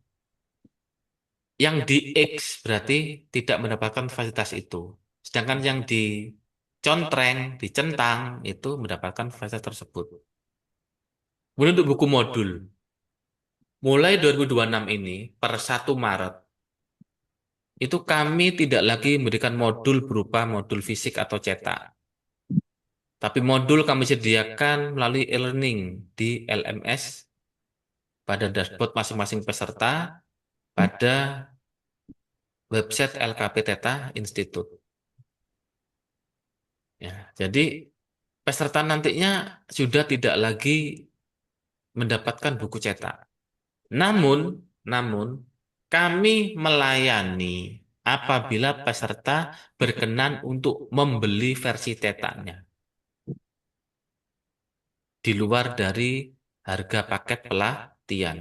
Yang di X berarti tidak mendapatkan fasilitas itu. Sedangkan yang di contreng, dicentang, itu mendapatkan fasilitas tersebut. Kemudian untuk buku modul, mulai 2026 ini, per 1 Maret, itu kami tidak lagi memberikan modul berupa modul fisik atau cetak. Tapi modul kami sediakan melalui e-learning di LMS pada dashboard masing-masing peserta pada website LKP Theta Institute. Ya, jadi peserta nantinya sudah tidak lagi mendapatkan buku cetak. Namun, namun kami melayani apabila peserta berkenan untuk membeli versi tetaknya di luar dari harga paket pelatihan,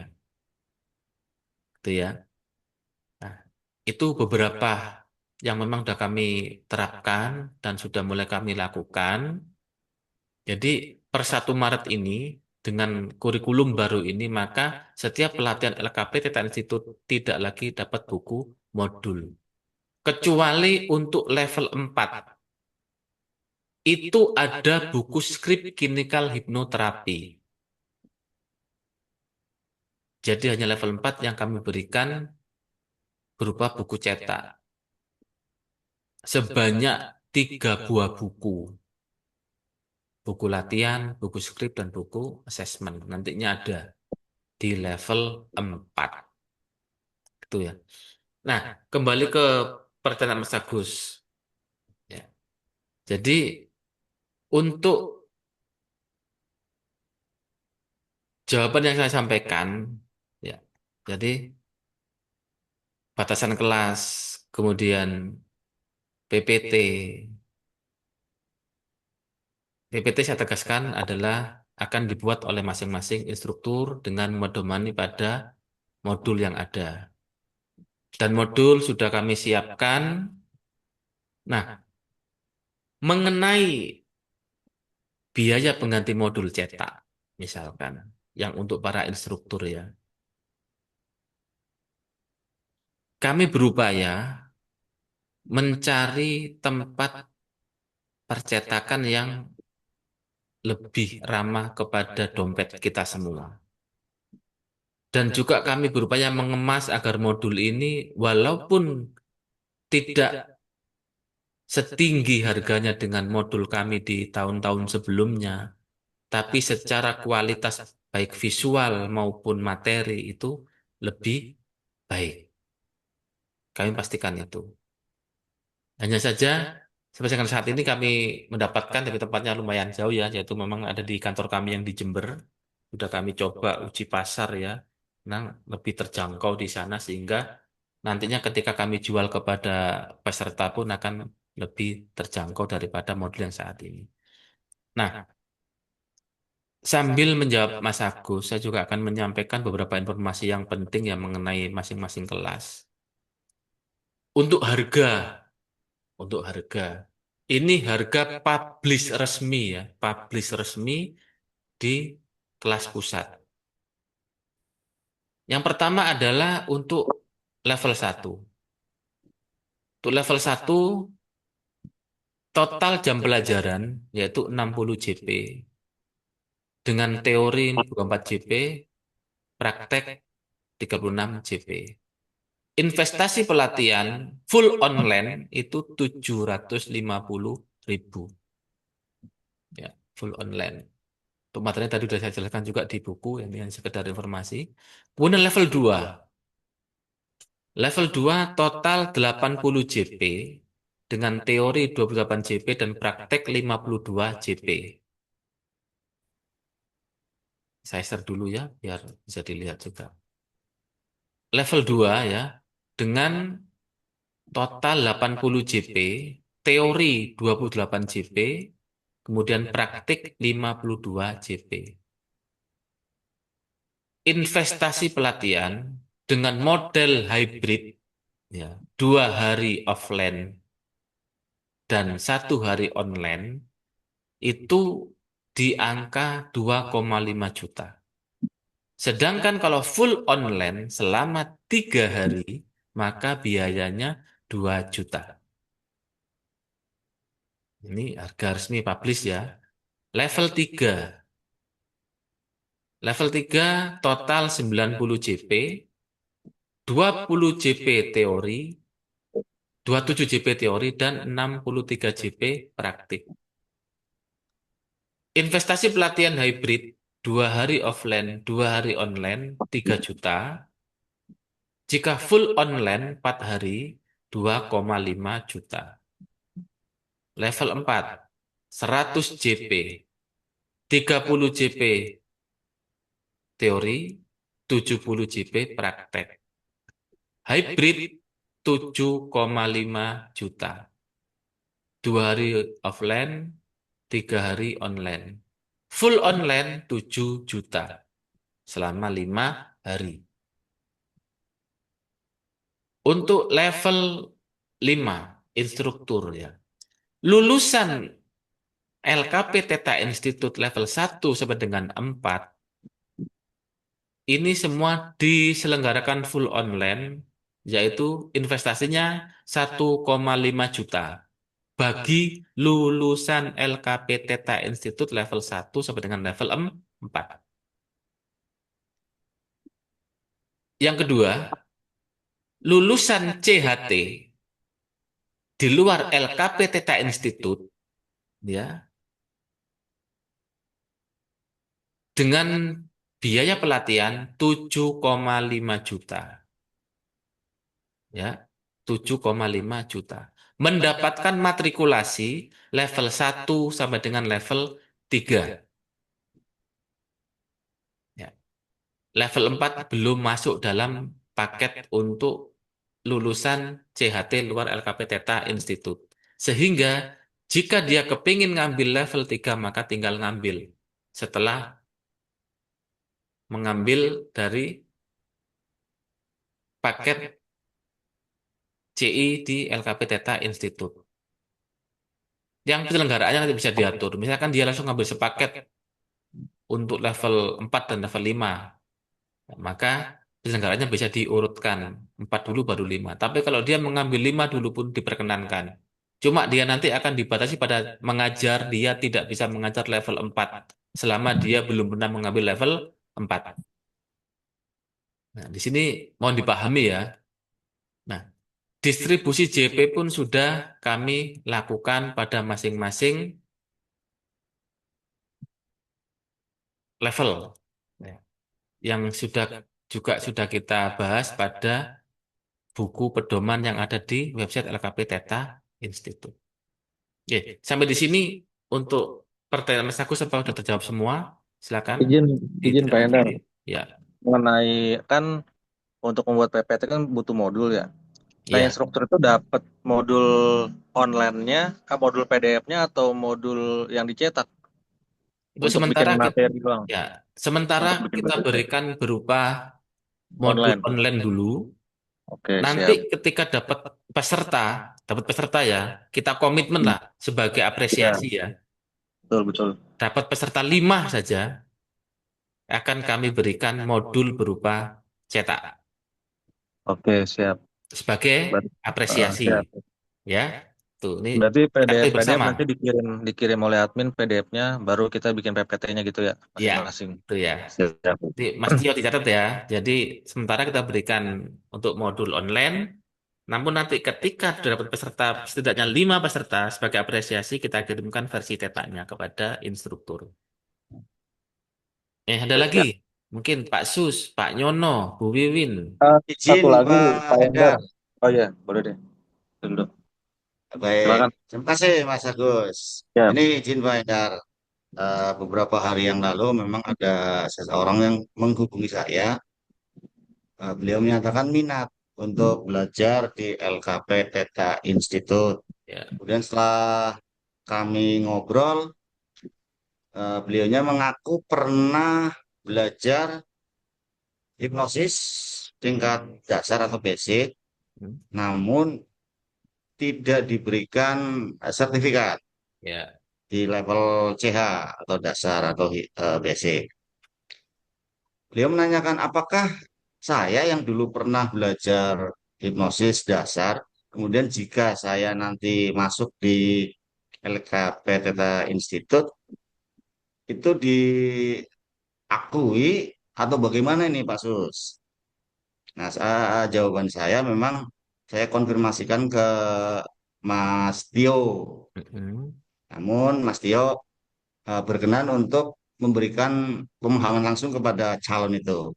gitu ya. Nah, itu beberapa yang memang sudah kami terapkan dan sudah mulai kami lakukan. Jadi per 1 Maret ini dengan kurikulum baru ini maka setiap pelatihan LKP Teta Institut tidak lagi dapat buku modul. Kecuali untuk level 4 itu ada buku skrip klinikal hipnoterapi. Jadi hanya level 4 yang kami berikan berupa buku cetak. Sebanyak 3 buah buku. Buku latihan, buku skrip, dan buku asesmen. Nantinya ada di level 4. Itu ya. Nah, kembali ke pertanyaan Mas Agus. Ya. Jadi untuk jawaban yang saya sampaikan, ya. Jadi batasan kelas, kemudian PPT. PPT saya tegaskan adalah akan dibuat oleh masing-masing instruktur dengan medomani pada modul yang ada. Dan modul sudah kami siapkan. Nah, mengenai biaya pengganti modul cetak, misalkan, yang untuk para instruktur ya, kami berupaya mencari tempat percetakan yang lebih ramah kepada dompet kita semua. Dan juga kami berupaya mengemas agar modul ini walaupun tidak setinggi harganya dengan modul kami di tahun-tahun sebelumnya, tapi secara kualitas baik visual maupun materi itu lebih baik. Kami pastikan itu. Hanya saja, sampai dengan saat ini kami mendapatkan dari tempatnya lumayan jauh ya, yaitu memang ada di kantor kami yang di Jember. Sudah kami coba uji pasar ya, nah lebih terjangkau di sana sehingga nantinya ketika kami jual kepada peserta pun akan lebih terjangkau daripada model yang saat ini. Nah, sambil menjawab Mas Agus, saya juga akan menyampaikan beberapa informasi yang penting yang mengenai masing-masing kelas. Untuk harga, untuk harga. Ini harga publish resmi ya, publish resmi di kelas pusat. Yang pertama adalah untuk level 1. Untuk level 1 total jam pelajaran yaitu 60 JP. Dengan teori 24 JP, praktek 36 JP. Investasi pelatihan full online itu 750.000 ya, full online. Untuk materi tadi sudah saya jelaskan juga di buku, ini yang sekedar informasi. Kemudian level 2. Level 2 total 80 JP dengan teori 28 JP dan praktek 52 JP. Saya share dulu ya, biar bisa dilihat juga. Level 2 ya, dengan total 80 JP, teori 28 JP, kemudian praktik 52 JP. Investasi pelatihan dengan model hybrid, ya, 2 hari offline dan 1 hari online, itu di angka 2,5 juta. Sedangkan kalau full online selama 3 hari, maka biayanya 2 juta. Ini harga resmi publish ya. Level 3. Level 3 total 90 JP, 20 JP teori, 27 JP teori, dan 63 JP praktik. Investasi pelatihan hybrid, 2 hari offline, 2 hari online, 3 juta. Jika full online 4 hari, 2,5 juta. Level 4, 100 JP, 30 JP teori, 70 JP praktek. Hybrid 7,5 juta. 2 hari offline, 3 hari online. Full online 7 juta selama 5 hari. Untuk level 5 instruktur ya. Lulusan LKP Teta Institute level 1 sampai dengan 4 ini semua diselenggarakan full online, yaitu investasinya 1,5 juta bagi lulusan LKP Teta Institute level 1 sampai dengan level 4. Yang kedua, lulusan CHT di luar LKP Teta Institute ya dengan biaya pelatihan 7,5 juta ya 7,5 juta mendapatkan matrikulasi level 1 sampai dengan level 3 ya. Level 4 belum masuk dalam paket untuk lulusan CHT luar LKP Teta Institute. Sehingga jika dia kepingin ngambil level 3 maka tinggal ngambil setelah mengambil dari paket CI di LKP Teta Institute. Yang penyelenggaraannya nanti bisa diatur. Misalkan dia langsung ngambil sepaket untuk level 4 dan level 5, maka penyelenggaranya bisa diurutkan 4 dulu baru 5. Tapi kalau dia mengambil 5 dulu pun diperkenankan. Cuma dia nanti akan dibatasi pada mengajar, dia tidak bisa mengajar level 4 selama dia belum pernah mengambil level 4. Nah, di sini mohon dipahami ya. Nah, distribusi JP pun sudah kami lakukan pada masing-masing level. Ya. Yang sudah juga sudah kita bahas pada buku pedoman yang ada di website LKP Teta Institute. Oke, sampai di sini untuk pertanyaan Mas Agus apa sudah terjawab semua? Silakan Izin, izin Pak Endar. ditindaklanjuti. Ya, Mengenai kan untuk membuat PPT kan butuh modul ya. Nah, iya. instruktur itu dapat modul online-nya, modul PDF-nya atau modul yang dicetak Untuk untuk bikin sementara kita, materi doang, ya, sementara untuk bikin kita PPT berikan berupa modul online. online dulu. Oke, Nanti siap. ketika dapat peserta ya, kita komitmen lah sebagai Ya, apresiasi ya. betul betul. Dapat peserta 5 saja, akan kami berikan modul berupa cetak Oke, siap. sebagai Ber- apresiasi siap. ya. Tuh, ini Berarti kita PDF ketahui PDF bersama. nanti dikirim oleh admin PDF-nya, baru kita bikin PPT-nya gitu ya, Ya, masing-masing. itu ya. Siap. Jadi, Mas Tio dicatat ya. Jadi sementara kita berikan untuk modul online, namun nanti ketika sudah dapat peserta setidaknya 5 peserta sebagai apresiasi kita kirimkan versi cetaknya kepada instruktur. Ada lagi. Mungkin Pak Sus, Pak Nyono, Bu Wiwin. Satu Izin lagi, Pak Pak Endar. Hendar. Oh iya, boleh deh. Dulu. Baik, Silakan. terima kasih Mas Agus. Ya. Ini izin Pak Hendar. Beberapa hari yang lalu memang ada seseorang yang menghubungi saya. Beliau menyatakan minat untuk belajar di LKP Theta Institute. Ya, Kemudian setelah kami ngobrol, beliaunya mengaku pernah belajar hipnosis tingkat dasar atau basic, hmm, namun tidak diberikan sertifikat ya, di level CH atau dasar atau basic. Beliau menanyakan apakah saya yang dulu pernah belajar hipnosis dasar, kemudian jika saya nanti masuk di LKP Theta Institute, itu diakui atau bagaimana ini Pak Sus? Nah, jawaban saya memang saya konfirmasikan ke Mas Tio. hmm, Namun Mas Tio berkenan untuk memberikan pemahaman langsung kepada calon itu.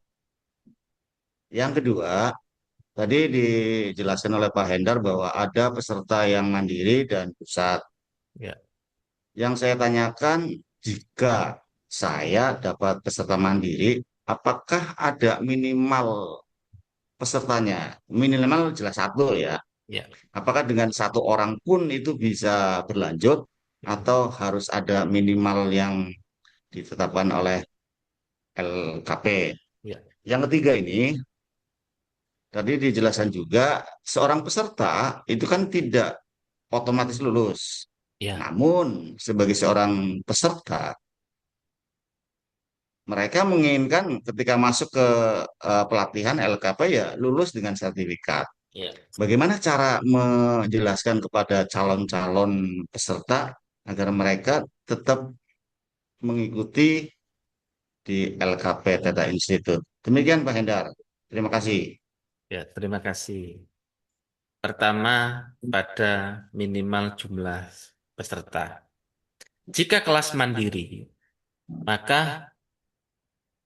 Yang kedua, tadi dijelaskan oleh Pak Hendar bahwa ada peserta yang mandiri dan pusat. ya, Yang saya tanyakan, jika saya dapat peserta mandiri, apakah ada minimal pesertanya? Minimal jelas satu ya. ya. Apakah dengan satu orang pun itu bisa berlanjut Hmm, atau harus ada minimal yang ditetapkan oleh LKP? ya, Yang ketiga ini, tadi dijelaskan juga, seorang peserta itu kan tidak otomatis lulus. ya, Namun, sebagai seorang peserta, mereka menginginkan ketika masuk ke pelatihan LKP ya lulus dengan sertifikat. ya. Bagaimana cara menjelaskan kepada calon-calon peserta agar mereka tetap mengikuti di LKP Teta Institute? Demikian Pak Hendar. Terima kasih. Ya, terima kasih. Pertama, pada minimal jumlah peserta. Jika kelas mandiri, maka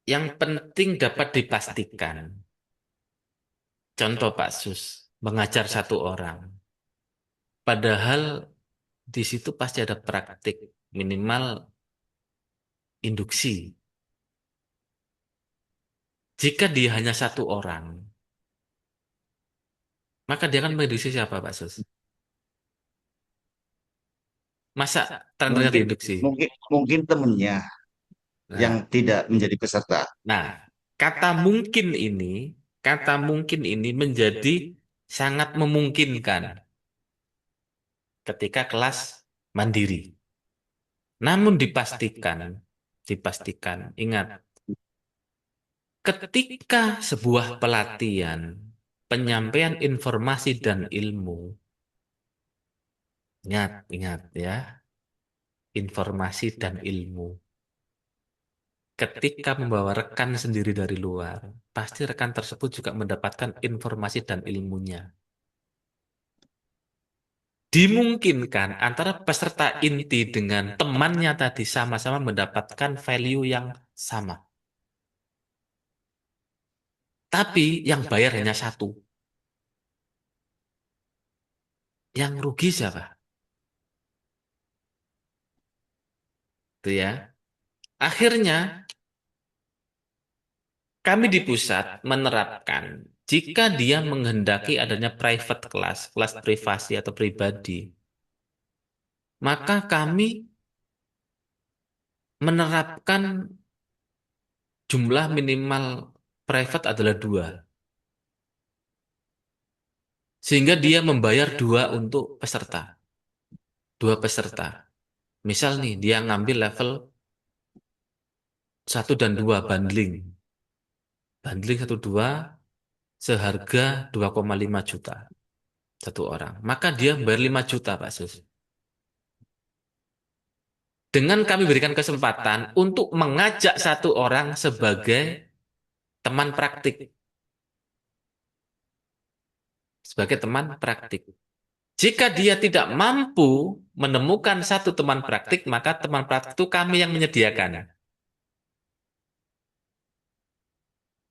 yang penting dapat dipastikan. Contoh Pak Sus, mengajar satu orang. Padahal di situ pasti ada praktik, minimal induksi. Jika dia hanya satu orang, maka dia akan menginduksi siapa Pak Sus? Masa tren-trennya Mungkin diinduksi? mungkin mungkin temennya yang Nah, tidak menjadi peserta. nah, kata mungkin ini, kata mungkin ini menjadi sangat memungkinkan ketika kelas mandiri. Namun dipastikan, ingat, ketika sebuah pelatihan, penyampaian informasi dan ilmu, ingat ya, informasi dan ilmu. Ketika membawa rekan sendiri dari luar, pasti rekan tersebut juga mendapatkan informasi dan ilmunya. Dimungkinkan antara peserta inti dengan temannya tadi sama-sama mendapatkan value yang sama. Tapi yang bayar hanya satu. Yang rugi siapa? Itu ya. Akhirnya kami di pusat menerapkan jika dia menghendaki adanya private class, kelas privasi atau pribadi, maka kami menerapkan jumlah minimal private adalah dua. Sehingga dia membayar dua untuk peserta. Dua peserta. Misal nih, dia ngambil level satu dan 2 bundling. Bundling satu 2 seharga 2,5 juta satu orang. Maka dia bayar 5 juta, Pak Sus. Dengan kami berikan kesempatan untuk mengajak satu orang sebagai teman praktik. Sebagai teman praktik. Jika dia tidak mampu menemukan satu teman praktik, maka teman praktik itu kami yang menyediakan.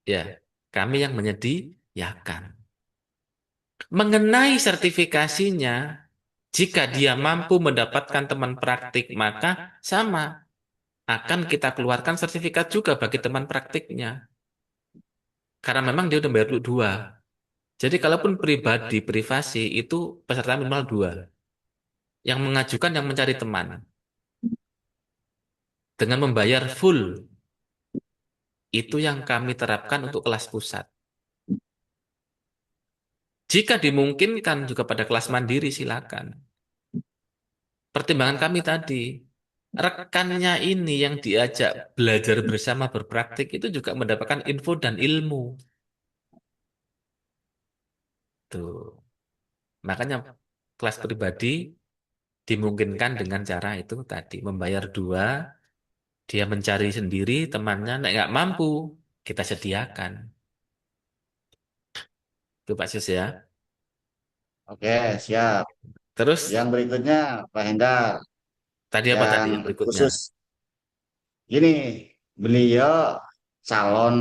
Ya, kami yang menyediakan. Mengenai sertifikasinya, jika dia mampu mendapatkan teman praktik, maka sama. Akan kita keluarkan sertifikat juga bagi teman praktiknya. Karena memang dia udah bayar dua. Jadi kalaupun pribadi, privasi, itu peserta minimal dua. Yang mengajukan yang mencari teman. Dengan membayar full. Itu yang kami terapkan untuk kelas pusat. Jika dimungkinkan juga pada kelas mandiri, silakan. Pertimbangan kami tadi, rekannya ini yang diajak belajar bersama berpraktik itu juga mendapatkan info dan ilmu. Tuh. Makanya kelas pribadi dimungkinkan dengan cara itu tadi, membayar dua, dia mencari sendiri temannya, nek nggak mampu, kita sediakan. Itu Pak Sis ya. Oke, siap. Terus Yang berikutnya, Pak Hendar, tadi apa tadi yang yang berikutnya? khusus ini, beliau calon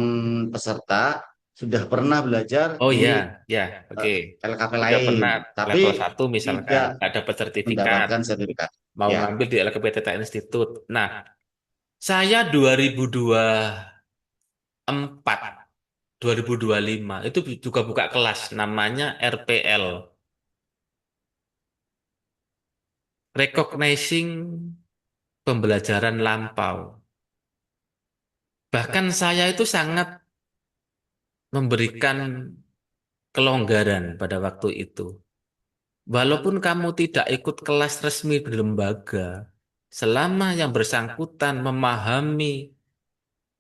peserta sudah pernah belajar Oh di ya, ya, oke. eh, LKP Sudah lain, pernah tapi level satu misalkan, tidak nggak dapat sertifikat, mendapatkan sertifikat. mau Ya, ngambil di LKPTT Institute. Nah, saya 2024, 2025 itu juga buka kelas namanya RPL, Recognizing Pembelajaran Lampau. Bahkan saya itu sangat memberikan kelonggaran pada waktu itu. Walaupun kamu tidak ikut kelas resmi di lembaga, selama yang bersangkutan memahami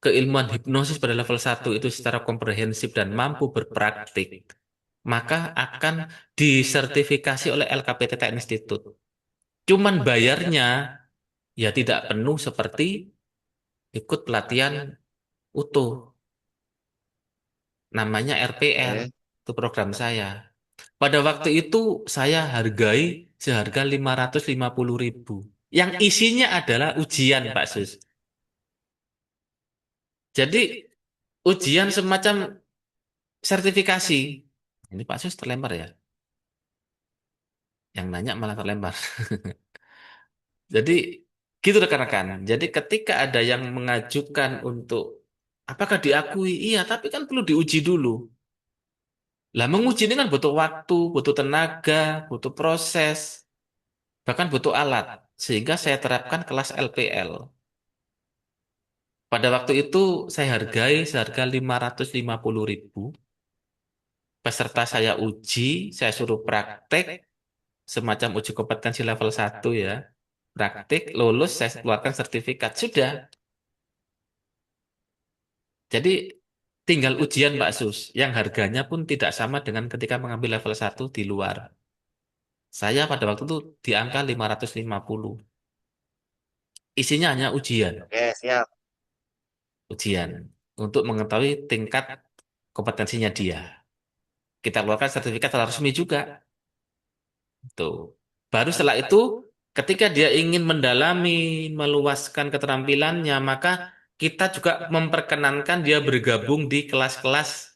keilmuan hipnosis pada level satu itu secara komprehensif dan mampu berpraktik, maka akan disertifikasi oleh LKPTT Institute. Cuman bayarnya ya tidak penuh seperti ikut pelatihan utuh. namanya RPL, Oke. itu program saya. Pada waktu itu saya hargai seharga 550.000. Yang isinya adalah ujian, Pak Sus. Jadi ujian semacam sertifikasi. Ini Pak Sus terlempar ya. Yang nanya malah terlempar. Jadi gitu rekan-rekan. Jadi ketika ada yang mengajukan untuk apakah diakui? Iya, tapi kan perlu diuji dulu. Lah menguji ini kan butuh waktu, butuh tenaga, butuh proses, bahkan butuh alat. Sehingga saya terapkan kelas LPL. Pada waktu itu saya hargai seharga 550.000. Peserta saya uji, saya suruh praktek, semacam uji kompetensi level 1 ya. Praktik, lulus, saya keluarkan sertifikat. Sudah. Jadi tinggal ujian Mbak Sus, yang harganya pun tidak sama dengan ketika mengambil level 1 di luar. Saya pada waktu itu di angka 550. Isinya hanya ujian, Oke, siap. ujian untuk mengetahui tingkat kompetensinya dia. Kita keluarkan sertifikat secara resmi juga. Tuh. Baru setelah itu, ketika dia ingin mendalami, meluaskan keterampilannya, maka kita juga memperkenankan dia bergabung di kelas-kelas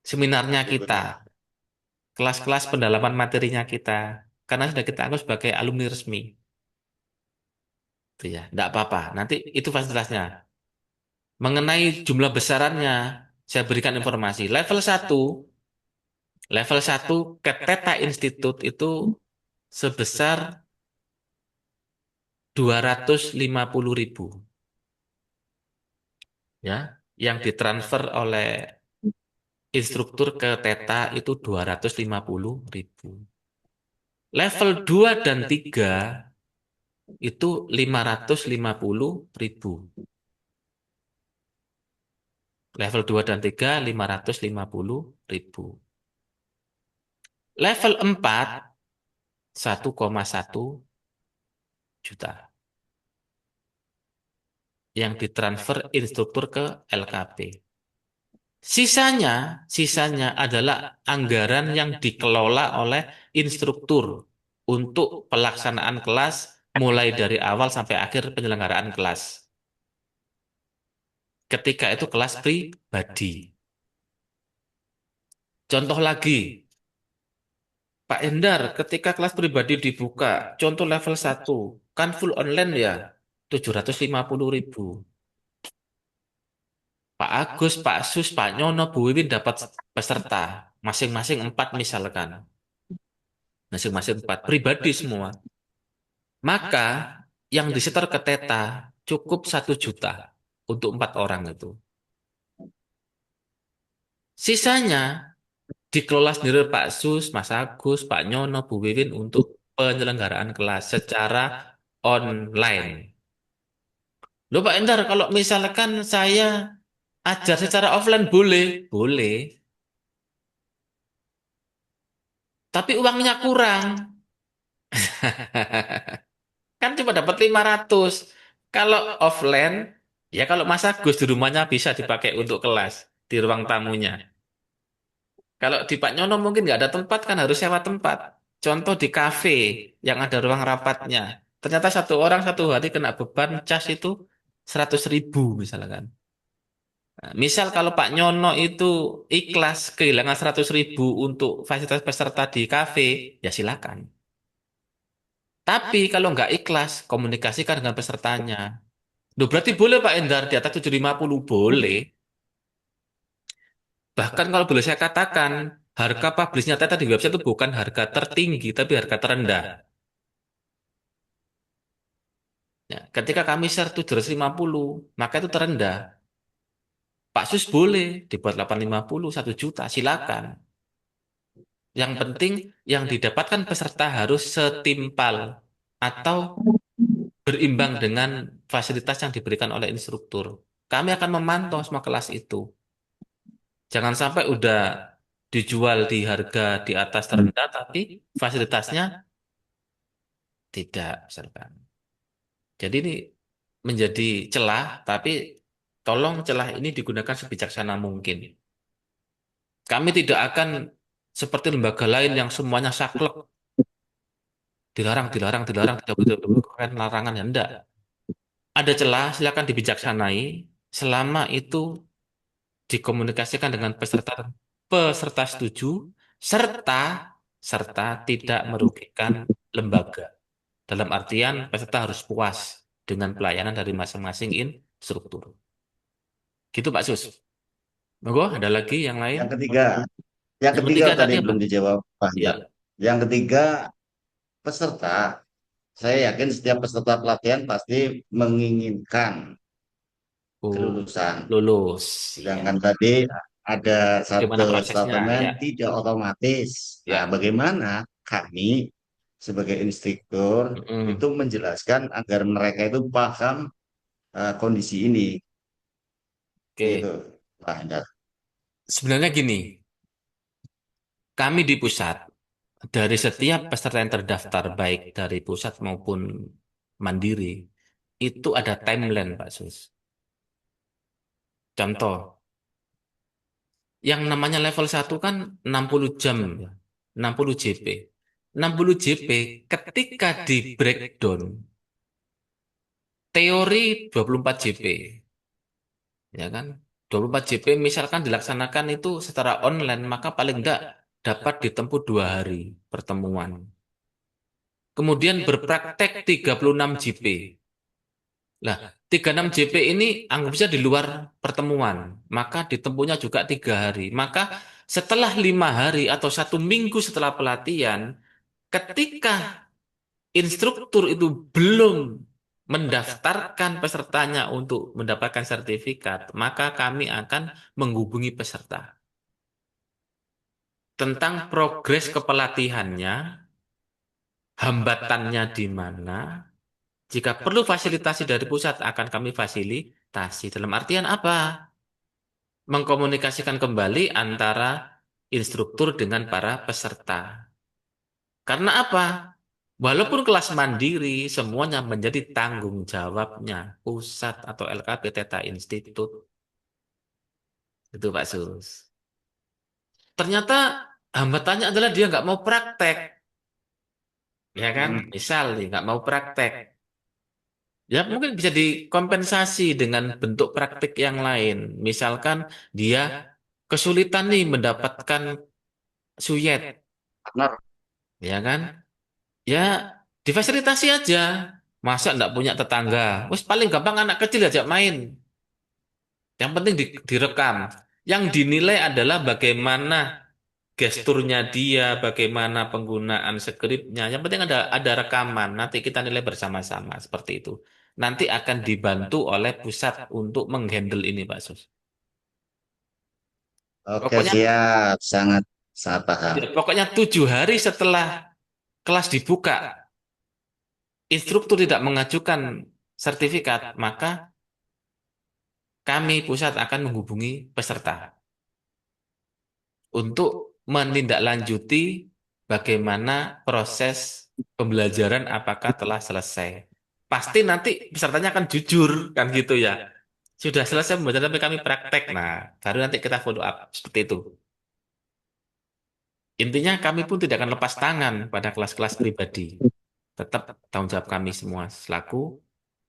seminarnya kita, Berikutnya. kelas-kelas pendalaman materinya kita, karena sudah kita anggap sebagai alumni resmi. Itu ya, tidak apa-apa. Nanti itu fasilitasnya. Mengenai jumlah besarannya, saya berikan informasi. Level satu Keteta Institute itu sebesar 250.000 ya, yang ditransfer oleh instruktur ke Teta itu 250.000. Level 2 dan 3 itu 550.000. Level 2 dan 3 550.000. Level 4 1,1 juta yang ditransfer instruktur ke LKP. Sisanya adalah anggaran yang dikelola oleh instruktur untuk pelaksanaan kelas mulai dari awal sampai akhir penyelenggaraan kelas. Ketika itu kelas pribadi. Contoh lagi, Pak Endar, ketika kelas pribadi dibuka, contoh level 1 kan full online ya, 750.000. Pak Agus, Pak Sus, Pak Nyono, Bu Wiwin dapat peserta, masing-masing 4 misalkan. Masing-masing 4, pribadi semua. Maka yang disetor ke Teta cukup 1 juta untuk 4 orang itu. Sisanya dikelola sendiri Pak Sus, Mas Agus, Pak Nyono, Bu Wiwin untuk penyelenggaraan kelas secara online. Loh Pak Endar, kalau misalkan saya ajar secara offline boleh? Boleh. Tapi uangnya kurang. Kan cuma dapat 500. Kalau offline, ya kalau Mas Agus di rumahnya bisa dipakai untuk kelas di ruang tamunya. Kalau di Pak Nyono mungkin nggak ada tempat kan harus sewa tempat. Contoh di kafe yang ada ruang rapatnya. Ternyata satu orang satu hari kena beban cas itu 100.000 misalkan. Nah, misal kalau Pak Nyono itu ikhlas kehilangan 100.000 untuk fasilitas peserta di kafe, ya silakan. Tapi kalau nggak ikhlas, komunikasikan dengan pesertanya. Duh, berarti boleh Pak Endar di atas 750 boleh. Bahkan kalau boleh saya katakan, harga publishnya Teta di website itu bukan harga tertinggi, tapi harga terendah. Ya, ketika kami share 750, maka itu terendah. Pak Sus boleh dibuat 850, 1 juta, silakan. Yang penting yang didapatkan peserta harus setimpal atau berimbang dengan fasilitas yang diberikan oleh instruktur. Kami akan memantau semua kelas itu. Jangan sampai udah dijual di harga di atas terendah, tapi fasilitasnya tidak, misalkan. Jadi ini menjadi celah, tapi tolong celah ini digunakan sebijaksana mungkin. Kami tidak akan seperti lembaga lain yang semuanya saklek, dilarang, dilarang, dilarang, tidak boleh, tidak boleh, keren, larangan ya enggak. Ada celah, silakan dibijaksanai selama itu dikomunikasikan dengan peserta peserta setuju serta serta tidak merugikan lembaga. Dalam artian peserta harus puas dengan pelayanan dari masing-masing instruktur. Gitu Pak Sus. Monggo, ada lagi yang lain? Yang ketiga, yang Yang ketiga ketiga tadi tadi apa? belum dijawab Pak Ya. Hendar. Yang ketiga, peserta. Saya yakin setiap peserta pelatihan pasti menginginkan Oh, kelulusan. lulus. Ya. Sedangkan tadi ada Gimana satu prosesnya? statement Ya. tidak otomatis. Nah, Ya. bagaimana kami sebagai instruktur itu Mm. menjelaskan agar mereka itu paham kondisi ini, gitu, Oke. Pak Hendar. Sebenarnya gini, kami di pusat dari setiap peserta yang terdaftar baik dari pusat maupun mandiri itu ada timeline Pak Sus. Contoh, yang namanya level 1 kan 60 jam ya. 60 JP. 60 JP ketika di breakdown teori 24 JP ya kan. 24 JP misalkan dilaksanakan itu secara online maka paling enggak dapat ditempuh 2 hari pertemuan. Kemudian berpraktek 36 JP. Nah, 36 JP ini anggap saja di luar pertemuan, maka ditempuhnya juga 3 hari. Maka setelah 5 hari atau 1 minggu setelah pelatihan, ketika instruktur itu belum mendaftarkan pesertanya untuk mendapatkan sertifikat, maka kami akan menghubungi peserta tentang progres kepelatihannya, hambatannya di mana. Jika perlu fasilitasi dari pusat, akan kami fasilitasi. Dalam artian apa? Mengkomunikasikan kembali antara instruktur dengan para peserta. Karena apa? Walaupun kelas mandiri, semuanya menjadi tanggung jawabnya pusat atau LKP Teta Institut. Itu Pak Sus. Ternyata hambatannya adalah dia nggak mau praktek. Ya kan? Hmm. Misal nih, nggak mau praktek. Ya mungkin bisa dikompensasi dengan bentuk praktik yang lain. Misalkan dia kesulitan nih mendapatkan suyet, Benar. ya kan? Ya difasilitasi aja. Masa nggak punya tetangga? Wes paling gampang anak kecil ajak main. Yang penting direkam. Yang dinilai adalah bagaimana gesturnya dia, bagaimana penggunaan skripnya. Yang penting ada rekaman. Nanti kita nilai bersama-sama seperti itu. Nanti akan dibantu oleh pusat untuk menghandle ini, Pak Sus. Oke, Pokoknya, siap. Sangat sangat paham. ya, pokoknya 7 hari setelah kelas dibuka, instruktur tidak mengajukan sertifikat, maka kami pusat akan menghubungi peserta untuk menindaklanjuti bagaimana proses pembelajaran apakah telah selesai. Pasti nanti pesertanya akan jujur, kan gitu ya. Sudah selesai pembelajaran tapi kami praktek. Nah, baru nanti kita follow up seperti itu. Intinya kami pun tidak akan lepas tangan pada kelas-kelas pribadi. Tetap tanggung jawab kami semua selaku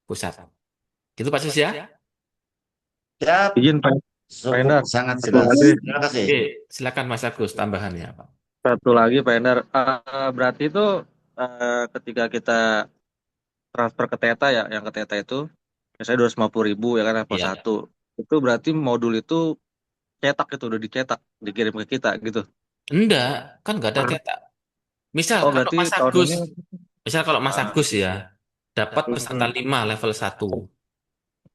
pusat. Gitu Pak Sus ya. Siap, Izin Pak cukup Endar. sangat Satu jelas. lagi, Terima kasih. Oke, silakan Mas Agus tambahannya Pak. satu lagi Pak Endar. Berarti itu ketika kita transfer ke Teta ya, yang ke Teta itu, misalnya 250.000 ya kan level Iya. 1. Itu berarti modul itu cetak itu udah dicetak, dikirim ke kita gitu. Enggak, kan nggak ada cetak. Misal Oh kalau berarti Mas tahun Agus, ini. misal kalau Mas ah, Agus ya, dapat peserta mm, 5 level 1,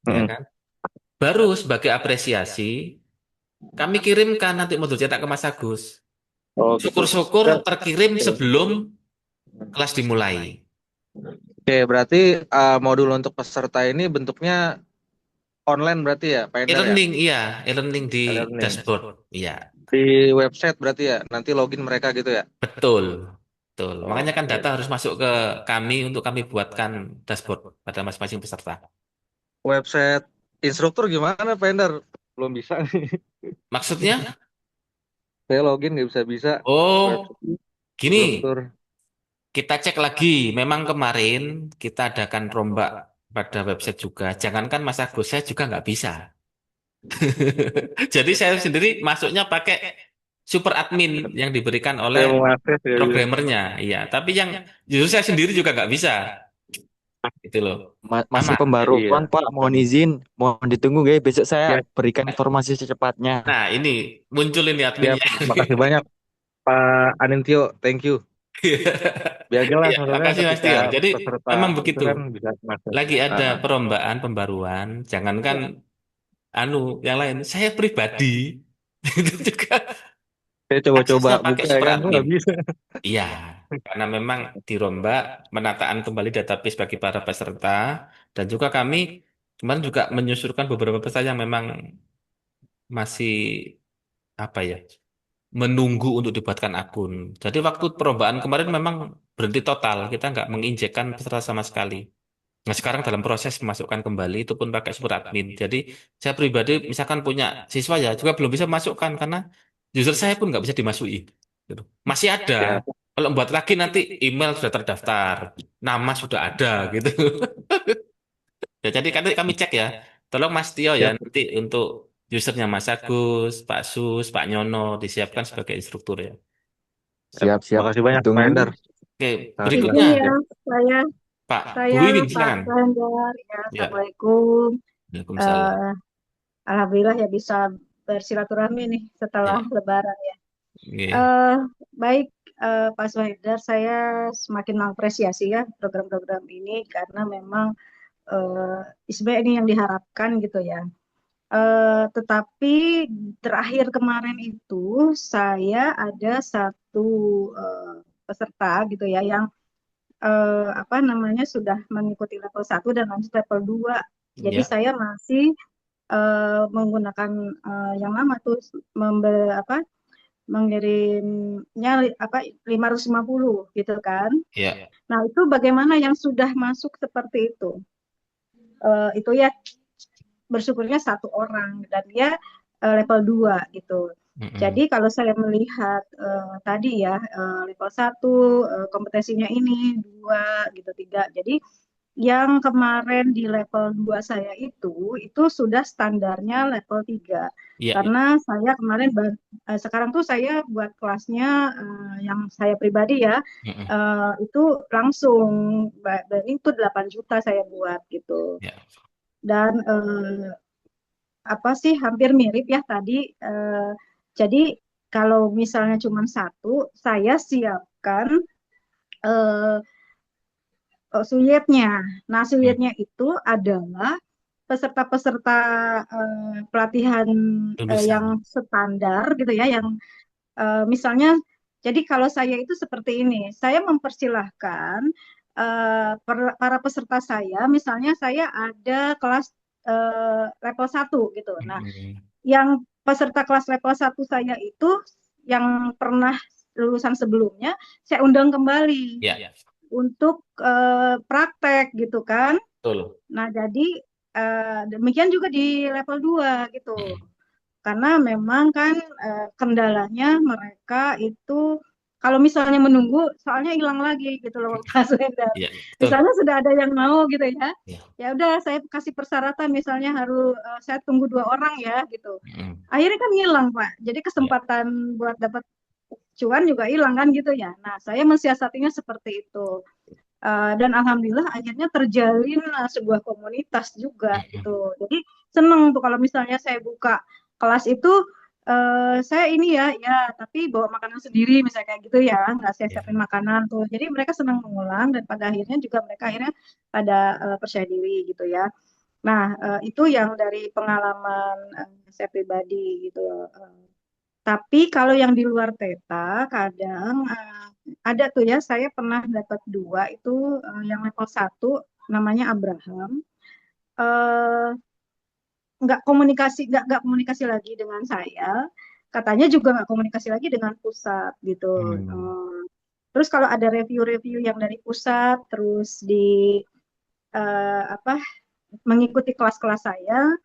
ya mm. kan? Baru sebagai apresiasi, kami kirimkan nanti modul cetak ke Mas Agus. Oh gitu. Syukur-syukur Dan- terkirim sebelum kelas dimulai. Oke, berarti modul untuk peserta ini bentuknya online berarti ya, Pak Endar ya? E-learning, iya, e-learning di E-learning. dashboard, iya, Di website berarti ya, nanti login mereka gitu ya? betul, betul. Makanya kan Oke. data harus masuk ke kami untuk kami buatkan dashboard pada masing-masing peserta. Website instruktur gimana, Pak Endar? Belum bisa nih. Maksudnya, Saya login nggak bisa-bisa Oh, website gini, struktur. kita cek lagi. Memang kemarin kita adakan rombak pada website juga. Jangankan Mas Agus, saya juga nggak bisa. Jadi saya sendiri masuknya pakai super admin yang diberikan oleh Saya mau akses nggak bisa. programmernya. Iya, tapi yang justru saya sendiri juga nggak bisa. Itu loh. Sama. Masih pembaruan, Iya. Pak. Mohon izin, mohon ditunggu, guys. Besok saya Ya, berikan informasi secepatnya. Nah, ini muncul ini siap. adminnya. Makasih banyak Pak Anintio. Thank you. Biar jelas Iya, maksudnya makasih Mas ketika Tio. Jadi peserta memang itu begitu. kan bisa masuk. Lagi ada Ah, perlombaan pembaruan, jangankan anu yang lain, saya pribadi itu juga saya coba-coba aksesnya pakai buka ya super kan, admin. nggak bisa. Iya, karena memang dirombak penataan kembali database bagi para peserta dan juga kami kemarin juga menyusurkan beberapa peserta yang memang masih apa ya menunggu untuk dibuatkan akun. Jadi waktu perlombaan kemarin memang berhenti total, kita nggak menginjekkan peserta sama sekali. Nah, sekarang dalam proses memasukkan kembali itu pun pakai super admin. Jadi saya pribadi misalkan punya siswa ya juga belum bisa masukkan karena user saya pun nggak bisa dimasuki. Gitu. Masih ada. Ya, Kalau buat lagi nanti email sudah terdaftar, nama sudah ada gitu. Ya, jadi kami cek ya. Tolong Mas Tio ya siap, nanti untuk usernya Mas Agus, Pak Sus, Pak Nyono disiapkan sebagai instruktur ya. siap. Siap-siap. Makasih banyak Pak Ditunggu. Endar. Oke, Sangat berikutnya Izin jelas. ya, saya Bu saya Wiwin Pak silakan. Endar ya. Ya, Assalamualaikum. Waalaikumsalam. Eh, Alhamdulillah ya bisa bersilaturahmi nih setelah Ya, Lebaran ya. oke. Eh Baik, Pak Suhaidar, saya semakin mengapresiasi ya program-program ini karena memang sebenarnya ini yang diharapkan gitu ya. Tetapi terakhir kemarin itu saya ada satu eh, peserta gitu ya yang apa namanya sudah mengikuti level 1 dan lanjut level 2. Jadi Ya, saya masih menggunakan yang lama tuh apa mengirimnya apa 550 gitu kan. ya. Nah, itu bagaimana yang sudah masuk seperti itu? Itu ya bersyukurnya satu orang dan dia level 2 gitu. Jadi Mm-mm. kalau saya melihat tadi ya level 1 kompetensinya ini 2 gitu 3. Jadi yang kemarin di level 2 saya itu sudah standarnya level 3. Iya, iya. Karena saya kemarin sekarang tuh saya buat kelasnya yang saya pribadi ya Mm-mm. itu langsung itu 8 juta saya buat gitu. Ya, Dan apa sih hampir mirip ya tadi. Jadi kalau misalnya cuma satu, saya siapkan eh, sulyetnya. Nah, mm. sulyetnya itu adalah peserta-peserta pelatihan yang Lulusan. standar gitu ya, yang misalnya, jadi kalau saya itu seperti ini, saya mempersilahkan para peserta saya, misalnya saya ada kelas level 1 gitu. Nah, Mm-mm. yang peserta kelas level 1 saya itu yang pernah lulusan sebelumnya, saya undang kembali Ya, untuk praktek gitu kan. betul. Nah, jadi demikian juga di level 2 gitu. Mm-mm. Karena memang kan kendalanya mereka itu kalau misalnya menunggu soalnya hilang lagi gitu loh Pak Suhendar. Ya, Misalnya betul. sudah ada yang mau gitu ya. Ya. Ya udah saya kasih persyaratan misalnya harus saya tunggu 2 orang ya gitu. Mm-mm. Akhirnya kan hilang Pak. Jadi Ya, kesempatan buat dapat cuan juga hilang kan gitu ya. Nah, saya mensiasatinya seperti itu. Dan alhamdulillah akhirnya terjalin sebuah komunitas juga mm-mm. gitu. Jadi seneng tuh kalau misalnya saya buka kelas itu saya ini ya ya tapi bawa makanan sendiri misalnya kayak gitu ya nggak saya Ya, siapin makanan tuh. Jadi mereka senang mengulang dan pada akhirnya juga mereka akhirnya pada percaya diri gitu ya. Nah itu yang dari pengalaman saya pribadi gitu. Tapi kalau yang di luar Teta, kadang ada tuh ya, saya pernah dapat 2, itu yang level 1, namanya Abraham, eh, nggak komunikasi lagi dengan saya, katanya juga nggak komunikasi lagi dengan pusat gitu. Hmm. Eh, terus kalau ada review-review yang dari pusat, terus di apa mengikuti kelas-kelas saya,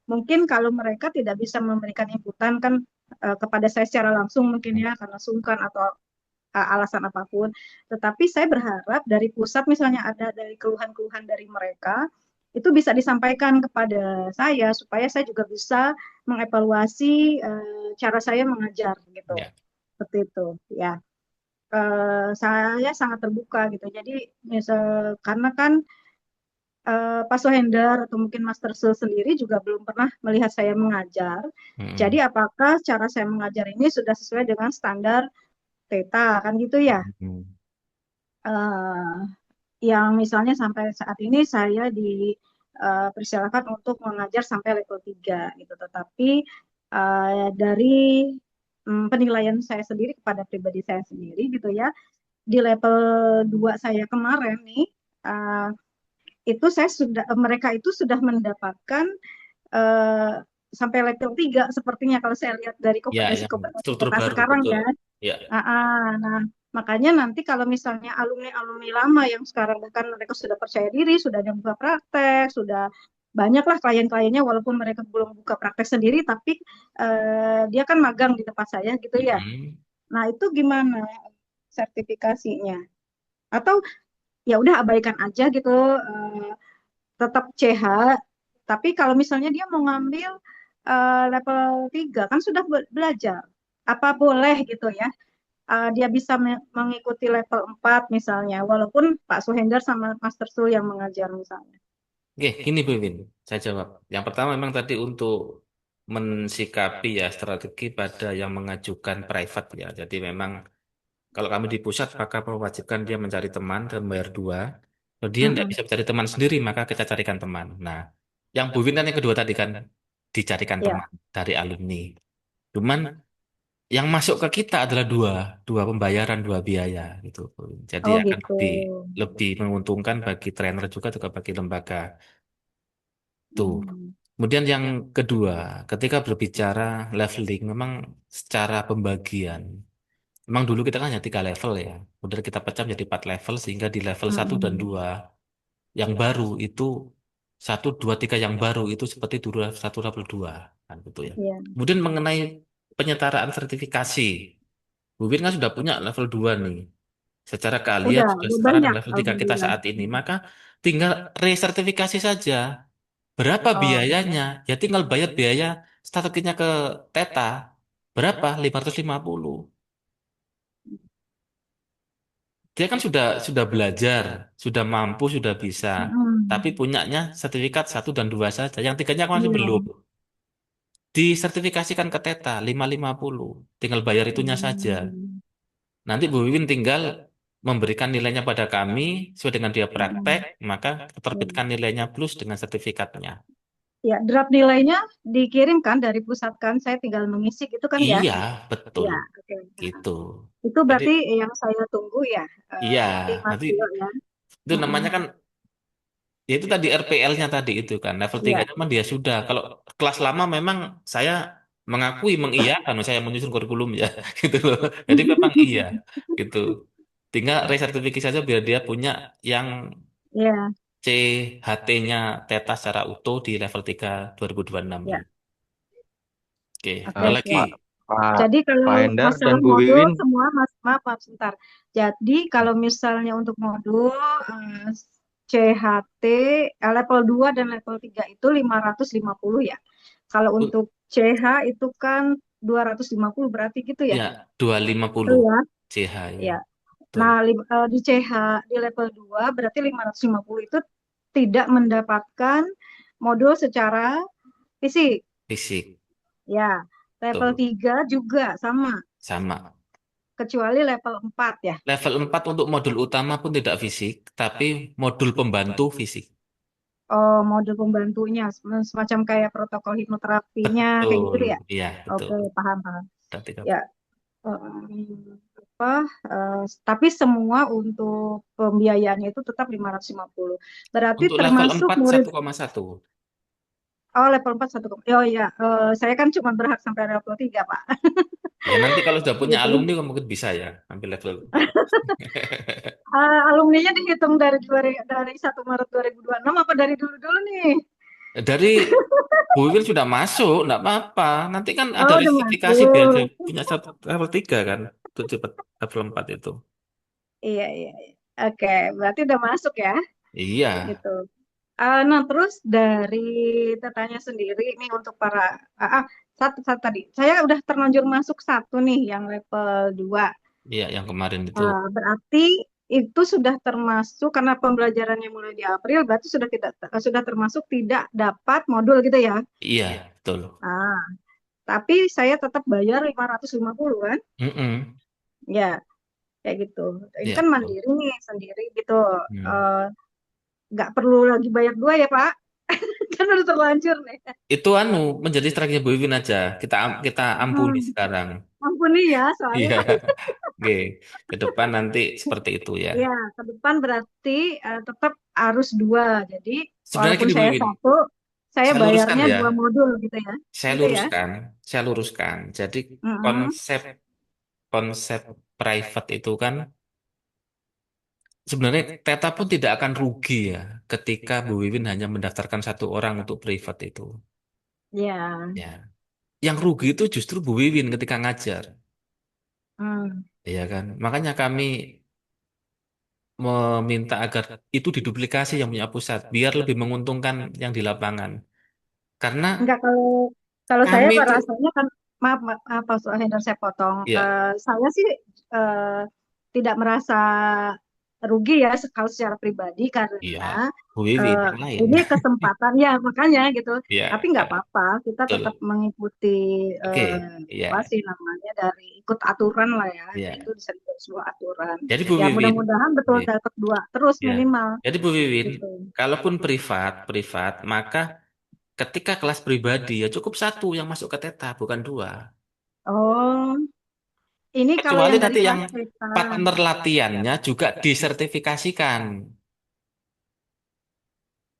mungkin kalau mereka tidak bisa memberikan inputan kan kepada saya secara langsung mungkin ya karena sungkan atau alasan apapun. Tetapi saya berharap dari pusat misalnya ada dari keluhan-keluhan dari mereka itu bisa disampaikan kepada saya supaya saya juga bisa mengevaluasi cara saya mengajar gitu. Ya. Seperti itu ya. Saya sangat terbuka gitu. Jadi karena kan Pak Sohendar atau mungkin Master Sul sendiri juga belum pernah melihat saya mengajar. Jadi Mm-mm. apakah cara saya mengajar ini sudah sesuai dengan standar Theta kan gitu ya? Mm. eh, yang misalnya sampai saat ini saya dipersilakan untuk mengajar sampai level 3 gitu. Tetapi dari penilaian saya sendiri kepada pribadi saya sendiri gitu ya, di level 2 saya kemarin nih eh, itu mereka itu sudah mendapatkan eh, sampai level 3 sepertinya kalau saya lihat dari Ya, kompetensi yang kompetensi struktur kita baru sekarang betul. ya. Ya. Nah, makanya nanti kalau misalnya alumni-alumni lama yang sekarang bahkan mereka sudah percaya diri, sudah ada buka praktek, sudah banyaklah klien-kliennya walaupun mereka belum buka praktek sendiri, tapi dia kan magang di tempat saya gitu ya. Mm-mm. Nah, itu gimana sertifikasinya? Atau ya udah abaikan aja gitu, tetap CH, tapi kalau misalnya dia mau ngambil level 3 kan sudah belajar. Apa boleh gitu ya? Dia bisa mengikuti level 4 misalnya, walaupun Pak Suhendar sama Master Sul yang mengajar misalnya. Oke, gini Bu Win, saya jawab. Yang pertama memang tadi untuk mensikapi ya strategi pada yang mengajukan private ya. Jadi memang kalau kami di pusat maka mewajibkan dia mencari teman dan bayar dua. Kalau dia tidak Mm-mm. bisa mencari teman sendiri maka kita carikan teman. Nah, yang Bu Win kan yang kedua tadi kan dicarikan Ya, teman dari alumni. Cuman yang masuk ke kita adalah dua, dua pembayaran, dua biaya gitu. Jadi oh akan gitu. lebih menguntungkan bagi trainer juga bagi lembaga. Tuh. Hmm. Kemudian yang kedua, ketika berbicara leveling, memang secara pembagian. Memang dulu kita kan hanya 3 level ya. Kemudian kita pecah menjadi 4 level, sehingga di level 1 dan 2 yang baru itu 1, 2, 3 yang baru itu seperti dulu level 1, level 2. Kan gitu ya. Ya, Kemudian mengenai penyetaraan sertifikasi. Bu Win kan sudah punya level 2 nih. Secara keahlian sudah udah setara dengan banyak, level 3 kita alhamdulillah. saat ini. Maka tinggal resertifikasi saja. Berapa Oh, biayanya? Ya tinggal bayar biaya strateginya ke Teta. Berapa? 550. Dia kan sudah belajar, sudah mampu, sudah bisa. Tapi mm-mm. punyanya sertifikat 1 dan 2 saja. Yang tiganya kan masih belum. Iya. Disertifikasikan ke Teta 550. Tinggal bayar itunya saja. Hmm. Nanti Bu Wiwin tinggal memberikan nilainya pada kami sesuai dengan dia praktek, Mm-mm. maka Ya. terbitkan nilainya plus dengan sertifikatnya. Ya, draft nilainya dikirimkan dari pusat kan, saya tinggal mengisi gitu kan ya? Iya, betul. Ya, oke. Gitu. Itu Jadi, berarti yang saya tunggu ya, iya, nanti Mas nanti Tio ya. itu Mm-mm. namanya kan, ya itu tadi RPL-nya tadi itu kan, level 3 Ya. memang dia sudah. Kalau kelas lama memang saya mengakui, mengiyakan, saya menyusun kurikulum ya, gitu loh. Jadi memang iya, gitu. Tinggal resertifikasi saja biar dia punya yang Ya, CHT-nya Teta secara utuh di level 3 2026 ya. ini. Oke, Oke, ada lagi. siap. Pak Pak Jadi Pak kalau Endar dan masalah Bu modul Wiwin. semua, maaf, maaf, sebentar. Jadi kalau misalnya untuk modul CHT level 2 dan level 3 itu 550 ya. Kalau Bu- untuk CH itu kan 250 berarti gitu ya. Ya, dua ratus lima Itu puluh ya. CH ya. Ya. Betul. Nah, di CH di level 2 berarti 550 itu tidak mendapatkan modul secara fisik. Fisik. Ya. Level Betul. 3 juga sama, Sama. kecuali level 4 ya. Level 4 untuk modul utama pun tidak fisik, tapi modul pembantu fisik. Oh, modul pembantunya semacam kayak protokol hipnoterapinya kayak gitu Betul, ya. iya, betul. Oke, paham, paham. Ada tiga. Ya, apa tapi semua untuk pembiayaannya itu tetap 550. Berarti Untuk level termasuk 4 murid 1,1. oh level 4 satu. Oh iya, saya kan cuma berhak sampai level 3, Pak. Ya nanti kalau sudah punya Gitu. alumni mungkin bisa ya ambil level 4. Alumninya dihitung dari 1 Maret 2026 apa dari dulu-dulu nih? Dari Bu Wiwin sudah masuk, enggak apa-apa. Nanti kan ada Oh, udah resertifikasi biar dia masuk. punya level 3 kan, untuk cepat level 4 itu. Iya, iya, iya. Oke, berarti udah masuk ya, Iya, gitu. Nah, terus dari tetanya sendiri nih untuk para satu tadi, saya udah terlanjur masuk satu nih yang level 2. iya yang kemarin itu. Berarti itu sudah termasuk karena pembelajarannya mulai di April, berarti sudah termasuk tidak dapat modul gitu ya. Iya, betul. Ah, tapi saya tetap bayar 550 kan? Mm-mm. Ya, kayak gitu. Ini Iya, kan betul. mandiri nih sendiri gitu. Hmm. Eh, nggak perlu lagi bayar dua ya Pak, kan udah terlanjur nih. Itu menjadi strategi Bu Wiwin aja. Kita ampuni Hmm, sekarang. ampuni ya, soalnya Iya. kan Oke, ke depan nanti seperti itu ya. ya ke depan berarti tetap harus dua. Jadi Sebenarnya walaupun gini Bu saya Wiwin, satu, saya saya luruskan bayarnya ya. dua modul gitu ya, Saya gitu ya. luruskan, saya luruskan. Jadi Mm-mm. konsep konsep private itu kan sebenarnya Teta pun tidak akan rugi ya ketika Bu Wiwin hanya mendaftarkan satu orang untuk private itu. Ya, Ya, yang rugi itu justru Bu Wiwin ketika ngajar, hmm. ya kan? Makanya kami meminta agar itu diduplikasi yang punya pusat, biar lebih menguntungkan yang di lapangan. Karena Enggak, kalau saya kami itu, rasanya kan, maaf Pak Hendra, saya potong. ya, Saya sih eh, tidak merasa rugi ya kalau secara pribadi iya, karena Bu Wiwin eh, yang lain. ini kesempatan ya makanya gitu. Tapi Ya, nggak ya, apa-apa, kita tetap betul. mengikuti Oke, apa ya, sih namanya, dari ikut aturan lah ya. Itu ya. bisa disebut sebuah aturan. Jadi Bu Ya Wiwin, mudah-mudahan betul ya, dapat dua terus ya. minimal Jadi Bu Wiwin, gitu. kalaupun privat, maka ketika kelas pribadi ya cukup satu yang masuk ke Teta, bukan dua. Oh, ini kalau Kecuali yang dari nanti yang kelas TK. partner latihannya juga disertifikasikan.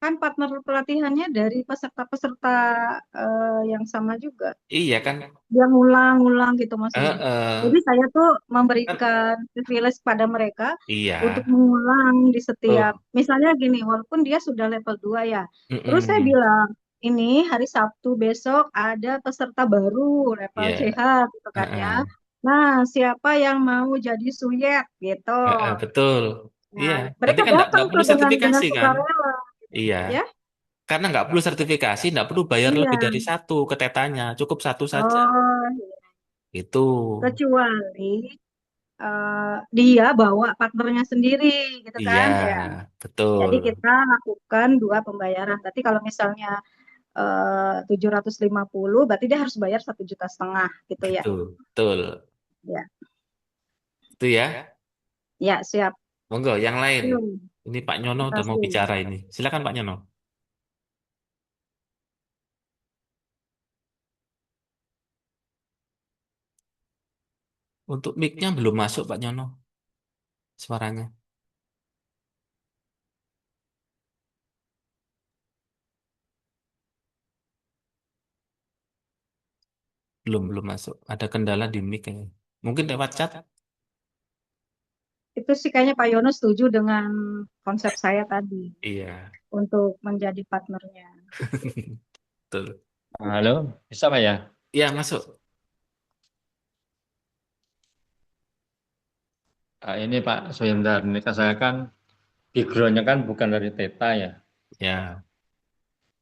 Kan partner pelatihannya dari peserta-peserta yang sama juga. Iya kan? Dia ngulang-ngulang gitu maksudnya. Jadi Eh, saya tuh kan? memberikan privilege pada mereka untuk Iya. mengulang di setiap, Oh, misalnya gini, walaupun dia sudah level 2 ya. Terus saya mm-mm. bilang, ini hari Sabtu besok ada peserta baru level Iya. CH gitu kan ya. Heeh. Nah, siapa yang mau jadi suyet gitu. Betul. Iya. Nah, Berarti mereka kan datang nggak tuh perlu dengan sertifikasi kan? sukarela gitu. Iya. Ya. Karena nggak perlu sertifikasi, nggak perlu bayar lebih Iya. dari satu ke tetanya, cukup satu saja. Oh, Itu. kecuali dia bawa partnernya sendiri, gitu Iya, kan? Ya. betul. Jadi kita lakukan dua pembayaran. Berarti kalau misalnya 750, berarti dia harus bayar 1,5 juta gitu ya. Betul, betul. Ya, Itu ya. ya siap. Monggo, yang lain. Hmm, Ini Pak Nyono terima udah mau kasih. bicara ini. Silakan Pak Nyono. Untuk mic-nya belum masuk Pak Nyono, suaranya. Belum masuk. Ada kendala di mic kayaknya. Mungkin lewat chat. Itu sih kayaknya Pak Yono setuju dengan konsep saya tadi Iya. untuk menjadi partnernya. Betul. Halo, bisa Pak ya? Iya, masuk. Ini Pak Soyendar, ini kan saya kan background-nya kan bukan dari Teta ya. Ya.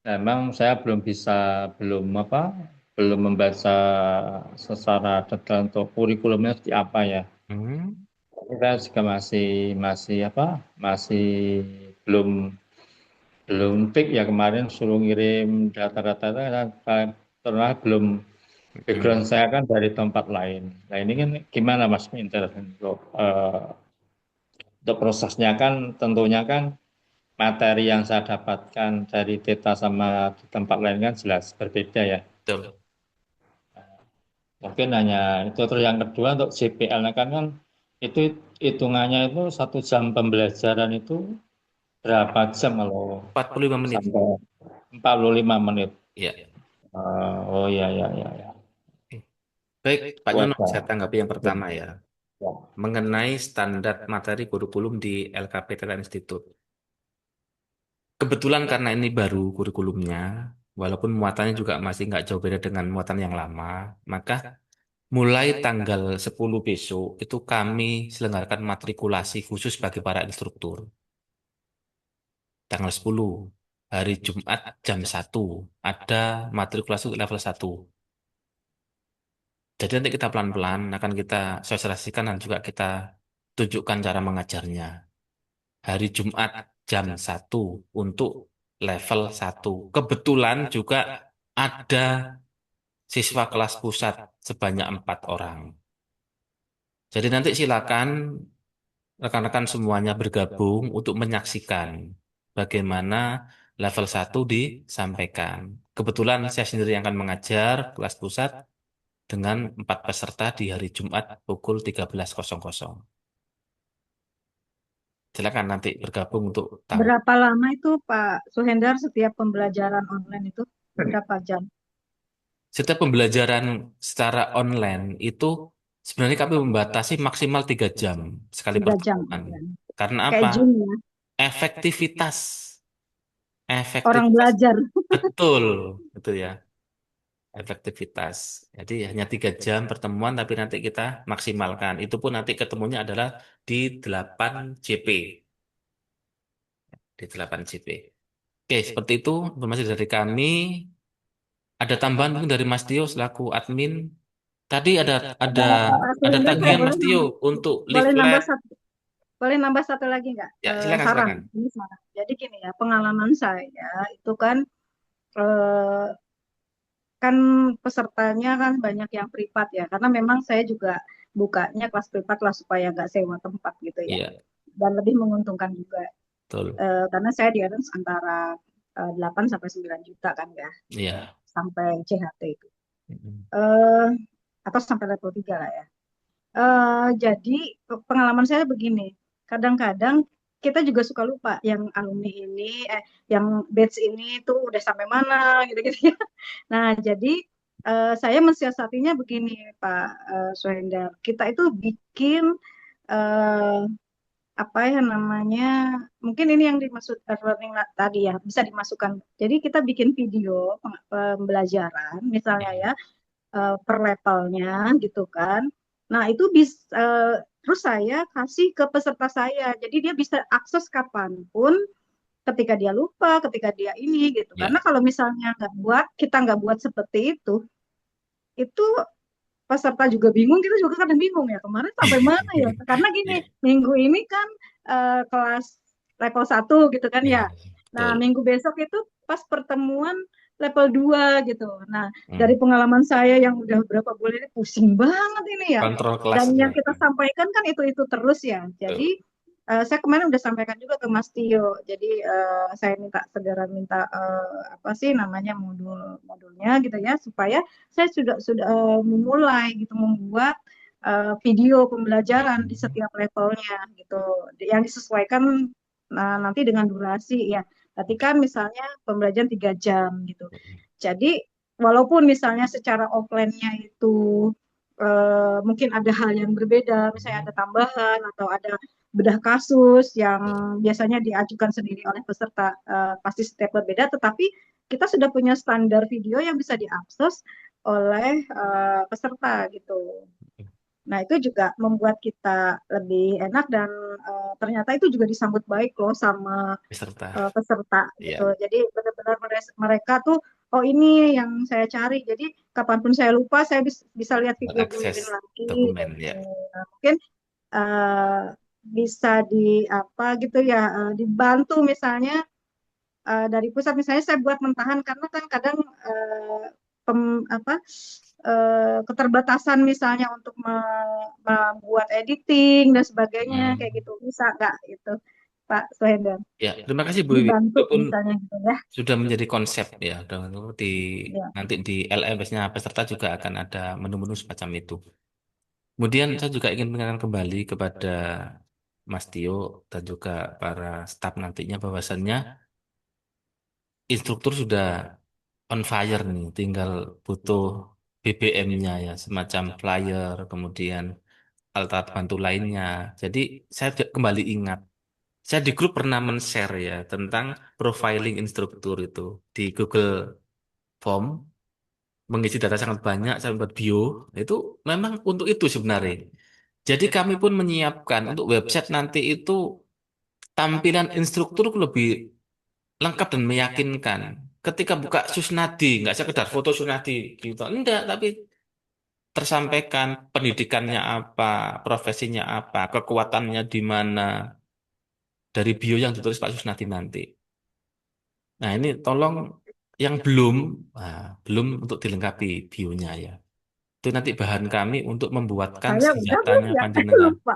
Nah, memang saya belum belum membaca secara detail untuk kurikulumnya seperti apa ya. Hmm. Kita juga masih masih belum belum pick ya, kemarin suruh ngirim data-data itu karena belum, Hmm. background saya kan dari tempat lain. Nah ini kan gimana Mas Minter untuk prosesnya kan tentunya kan materi yang saya dapatkan dari Teta sama di tempat lain kan jelas berbeda ya. Betul. Mungkin hanya itu. Terus yang kedua untuk JPL kan itu hitungannya itu 1 jam pembelajaran itu berapa jam kalau 45 menit. sampai 45 menit. Iya. Oh ya ya ya ya. Oke. Baik, Pak Nyono, Wajar. saya tanggapi yang Ya, pertama ya. ya. Mengenai standar materi kurikulum di LKP Teta Institute. Kebetulan karena ini baru kurikulumnya, walaupun muatannya juga masih nggak jauh beda dengan muatan yang lama, maka mulai tanggal 10 besok itu kami selenggarakan matrikulasi khusus bagi para instruktur. Tanggal 10, hari Jumat jam 1, ada matrikulasi untuk level 1. Jadi nanti kita pelan-pelan akan kita sosialisasikan dan juga kita tunjukkan cara mengajarnya. Hari Jumat jam 1 untuk level 1. Kebetulan juga ada siswa kelas pusat sebanyak 4 orang. Jadi nanti silakan rekan-rekan semuanya bergabung untuk menyaksikan bagaimana level 1 disampaikan. Kebetulan saya sendiri yang akan mengajar kelas pusat dengan 4 peserta di hari Jumat pukul 13.00. Silakan nanti bergabung untuk tahu. Berapa lama itu Pak Suhendar setiap pembelajaran online itu? Berapa jam? Setiap pembelajaran secara online itu sebenarnya kami membatasi maksimal 3 jam sekali 3 jam. pertemuan. Ya. Karena Kayak apa? Zoom ya. Efektivitas. Orang Efektivitas. belajar. Betul. Betul ya. Efektivitas. Jadi hanya 3 jam pertemuan tapi nanti kita maksimalkan. Itu pun nanti ketemunya adalah di 8 JP. Di 8 JP. Oke, seperti itu informasi dari kami. Ada tambahan mungkin dari Mas Tio selaku admin. Tadi ada Pak ada Suhendar, saya tagihan boleh Mas Tio untuk boleh nambah leaflet. satu, boleh nambah satu lagi nggak? Ya, silakan Saran. silakan. Ini saran. Jadi gini ya, pengalaman saya itu kan eh, kan pesertanya kan banyak yang privat ya, karena memang saya juga bukanya kelas privat lah supaya nggak sewa tempat gitu ya, Iya, dan lebih menguntungkan juga. betul. Karena saya di range antara 8 sampai 9 juta kan ya, Iya. sampai CHT itu. Mm-mm. Eh, atau sampai level 3 lah ya. Jadi pengalaman saya begini, kadang-kadang kita juga suka lupa yang alumni ini, yang batch ini tuh udah sampai mana gitu-gitu ya. Nah, jadi saya mensiasatinya begini, Pak Suhendar. Kita itu bikin eh, apa ya namanya? Mungkin ini yang dimaksud learning tadi ya, bisa dimasukkan. Jadi kita bikin video pembelajaran, misalnya ya, per levelnya gitu kan. Nah, itu bisa terus saya kasih ke peserta saya. Jadi dia bisa akses kapanpun ketika dia lupa, ketika dia ini gitu. Karena Ya. kalau misalnya kita nggak buat seperti itu peserta juga bingung, kita juga kadang bingung ya kemarin sampai mana ya. Karena gini, Iya, minggu ini kan kelas level 1 gitu kan iya, ya. Nah, betul. minggu besok itu pas pertemuan level 2 gitu. Nah, dari Hmm. pengalaman saya yang udah berapa bulan ini pusing banget ini ya. Kontrol Dan kelasnya. yang kita sampaikan kan itu terus ya. Jadi Betul. saya kemarin udah sampaikan juga ke Mas Tio. Jadi saya segera minta apa sih namanya modulnya gitu ya, supaya saya sudah memulai gitu membuat video pembelajaran di Mm-mm. setiap levelnya gitu, yang disesuaikan nanti dengan durasi ya. Tadi kan misalnya pembelajaran 3 jam gitu. Jadi walaupun misalnya secara offline-nya itu mungkin ada hal yang berbeda, misalnya ada tambahan atau ada bedah kasus yang biasanya diajukan sendiri oleh peserta, pasti setiap berbeda, tetapi kita sudah punya standar video yang bisa diakses oleh peserta gitu. Nah, itu juga membuat kita lebih enak dan ternyata itu juga disambut baik loh sama Peserta. peserta gitu. Iya, Jadi benar-benar mereka tuh, oh ini yang saya cari. Jadi kapanpun saya lupa, saya bisa lihat video Bu mengakses Irin lagi dokumen gitu. ya. Nah, mungkin eh, bisa di apa gitu ya, dibantu misalnya dari pusat, misalnya saya buat mentahan karena kan kadang apa keterbatasan misalnya untuk membuat editing dan sebagainya kayak Hmm. gitu, bisa nggak itu Pak Sohendra, Ya, terima kasih Bu Wiwi. dibantu Itu pun misalnya gitu ya. sudah menjadi konsep ya. Dan di Ya. nanti di LMS-nya peserta juga akan ada menu-menu semacam itu. Kemudian saya juga ingin mengingatkan kembali kepada Mas Tio dan juga para staf nantinya bahwasannya instruktur sudah on fire nih, tinggal butuh BBM-nya ya, semacam flyer, kemudian alat bantu lainnya. Jadi saya kembali ingat Saya di grup pernah men-share ya tentang profiling instruktur itu di Google Form, mengisi data sangat banyak sampai buat bio. Itu memang untuk itu sebenarnya. Jadi kami pun menyiapkan untuk website nanti itu tampilan instruktur lebih lengkap dan meyakinkan. Ketika buka Susnadi, nggak sekedar foto Susnadi gitu, enggak, tapi tersampaikan pendidikannya apa, profesinya apa, kekuatannya di mana dari bio yang ditulis Pak Susnadi nanti. Nah, ini tolong yang belum, belum untuk dilengkapi bionya ya. Itu nanti bahan kami untuk membuatkan Saya udah belum senjatanya ya? panjenengan. Lupa.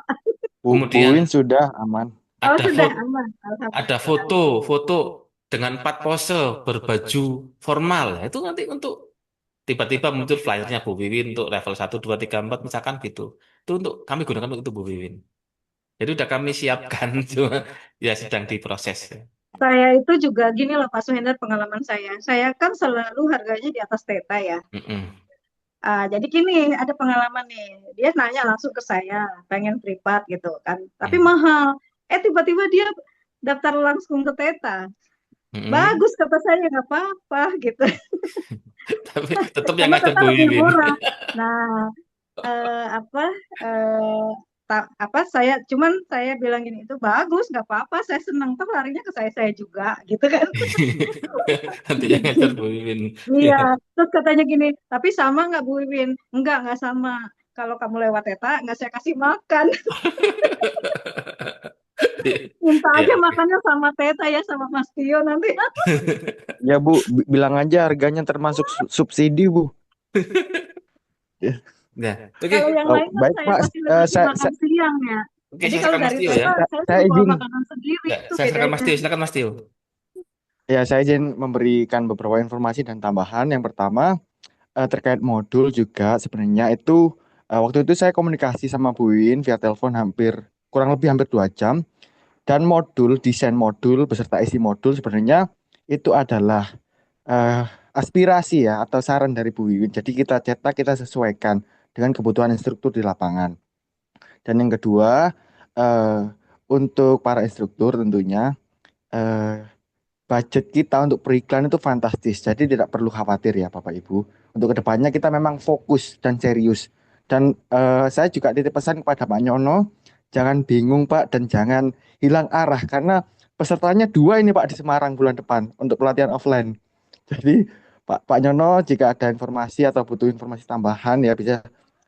Bu Kemudian Win sudah aman. Oh, ada sudah foto, aman. ada Alhamdulillah. foto dengan 4 pose berbaju formal. Itu nanti untuk tiba-tiba muncul flyernya Bu Wiwin untuk level 1, 2, 3, 4 misalkan gitu. Itu untuk kami gunakan untuk Bu Wiwin. Jadi udah kami siapkan, cuma ya sedang diproses. Saya itu juga gini loh Pak Suhendar, pengalaman saya. Saya kan selalu harganya di atas Teta ya. Mm-mm. Jadi gini, ada pengalaman nih. Dia nanya langsung ke saya, pengen privat gitu kan. Tapi Mm. mahal. Tiba-tiba dia daftar langsung ke Teta. Mm-mm. Bagus kata saya, nggak apa-apa gitu. Tapi tetap yang Karena ngajar Teta Bu lebih Wiwin. murah. Nah, apa saya cuman saya bilang gini itu bagus nggak apa-apa saya senang tuh larinya ke saya juga gitu kan. Nanti yang ngajar Bu Wiwin. Iya, terus katanya gini, tapi sama nggak Bu Win? Nggak sama. Kalau kamu lewat Eta, nggak saya kasih makan. Minta Ya, aja oke. makannya sama Teta ya, sama Mas Tio nanti. Ya Bu, bilang aja harganya termasuk subsidi Bu. Ya. Nah, oke. Kalau yang Oh, lain kan baik saya Pak, fasilitasi makan siang ya. Oke, Jadi saya kalau silakan Mas dari Tio ya. Teta, saya saya suruh bawa izin. makanan sendiri, Ya, itu saya silakan Mas bedanya. Tio, silakan Mas Tio. Ya, saya izin memberikan beberapa informasi dan tambahan. Yang pertama, terkait modul juga sebenarnya itu waktu itu saya komunikasi sama Bu Win via telepon kurang lebih hampir 2 jam. Dan desain modul beserta isi modul sebenarnya itu adalah eh, aspirasi ya atau saran dari Bu Wiwin. Jadi kita cetak, kita sesuaikan dengan kebutuhan instruktur di lapangan. Dan yang kedua, eh, untuk para instruktur tentunya eh, budget kita untuk periklan itu fantastis. Jadi tidak perlu khawatir ya Bapak Ibu. Untuk kedepannya kita memang fokus dan serius. Dan saya juga titip pesan kepada Pak Nyono, jangan bingung Pak dan jangan hilang arah karena pesertanya 2 ini Pak di Semarang bulan depan untuk pelatihan offline. Jadi Pak Nyono jika ada informasi atau butuh informasi tambahan ya bisa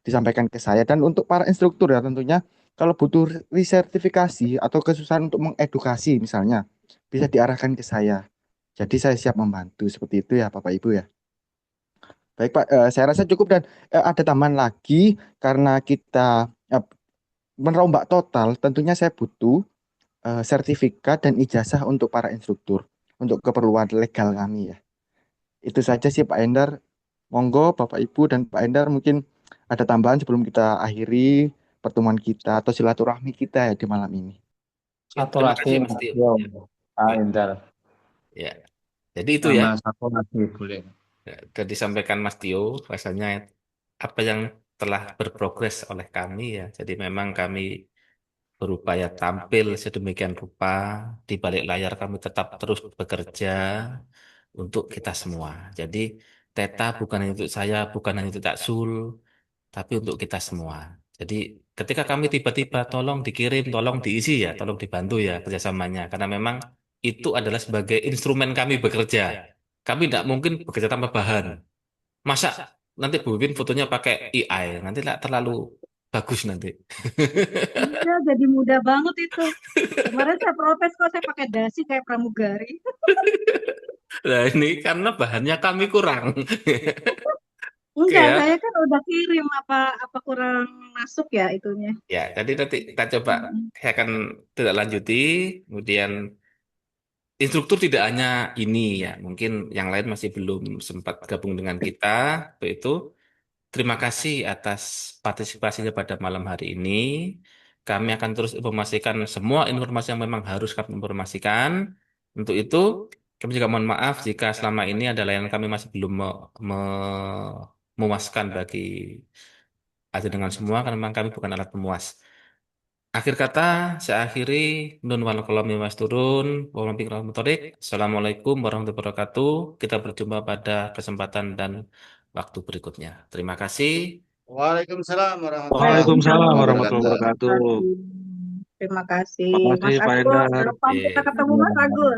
disampaikan ke saya. Dan untuk para instruktur ya tentunya kalau butuh resertifikasi atau kesusahan untuk mengedukasi misalnya bisa diarahkan ke saya. Jadi saya siap membantu seperti itu ya Bapak Ibu ya. Baik Pak, saya rasa cukup dan ada tambahan lagi karena kita merombak total tentunya saya butuh sertifikat dan ijazah untuk para instruktur untuk keperluan legal kami ya. Itu saja sih Pak Endar. Monggo Bapak Ibu dan Pak Endar mungkin ada tambahan sebelum kita akhiri pertemuan kita atau silaturahmi kita ya di malam ini. Ya, Satu terima lagi kasih Mas Mas Tio. Tio, Ya, Pak ya, Endar, ya. Jadi itu ya, sama satu lagi boleh. ya, sudah disampaikan Mas Tio, rasanya apa yang telah berprogres oleh kami ya. Jadi memang kami berupaya tampil sedemikian rupa di balik layar kami tetap terus bekerja untuk kita semua. Jadi Teta bukan hanya untuk saya, bukan hanya untuk Kak Sul, tapi untuk kita semua. Jadi ketika kami tiba-tiba tolong dikirim, tolong diisi ya, tolong dibantu ya kerjasamanya. Karena memang itu adalah sebagai instrumen kami bekerja. Kami tidak mungkin bekerja tanpa bahan. Masa nanti Bu Win fotonya pakai AI, nanti lah terlalu bagus nanti. Iya, jadi mudah banget itu. Kemarin saya protes kok saya pakai dasi kayak pramugari. Nah ini karena bahannya kami kurang. Oke Enggak, saya ya. kan udah kirim apa apa kurang masuk ya itunya. Ya, jadi nanti kita coba, Mm-mm. saya akan tidak lanjuti, kemudian instruktur tidak hanya ini ya, mungkin yang lain masih belum sempat gabung dengan kita, itu terima kasih atas partisipasinya pada malam hari ini. Kami akan terus informasikan semua informasi yang memang harus kami informasikan. Untuk itu, kami juga mohon maaf jika selama ini ada layanan kami masih belum memuaskan bagi ada dengan semua, karena memang kami bukan alat pemuas. Akhir kata, saya akhiri. Nun wal qalam mimma yasturun. Wa ma bikum motorik. Assalamualaikum warahmatullahi wabarakatuh. Kita berjumpa pada kesempatan dan waktu berikutnya. Terima kasih. Waalaikumsalam warahmatullahi Waalaikumsalam Waalaikumsalam warahmatullahi wabarakatuh. wabarakatuh. warahmatullahi wabarakatuh. Terima kasih, Makasih Mas Pak Agus. Endar. Kapan kita Oke. ketemu Mas Agus?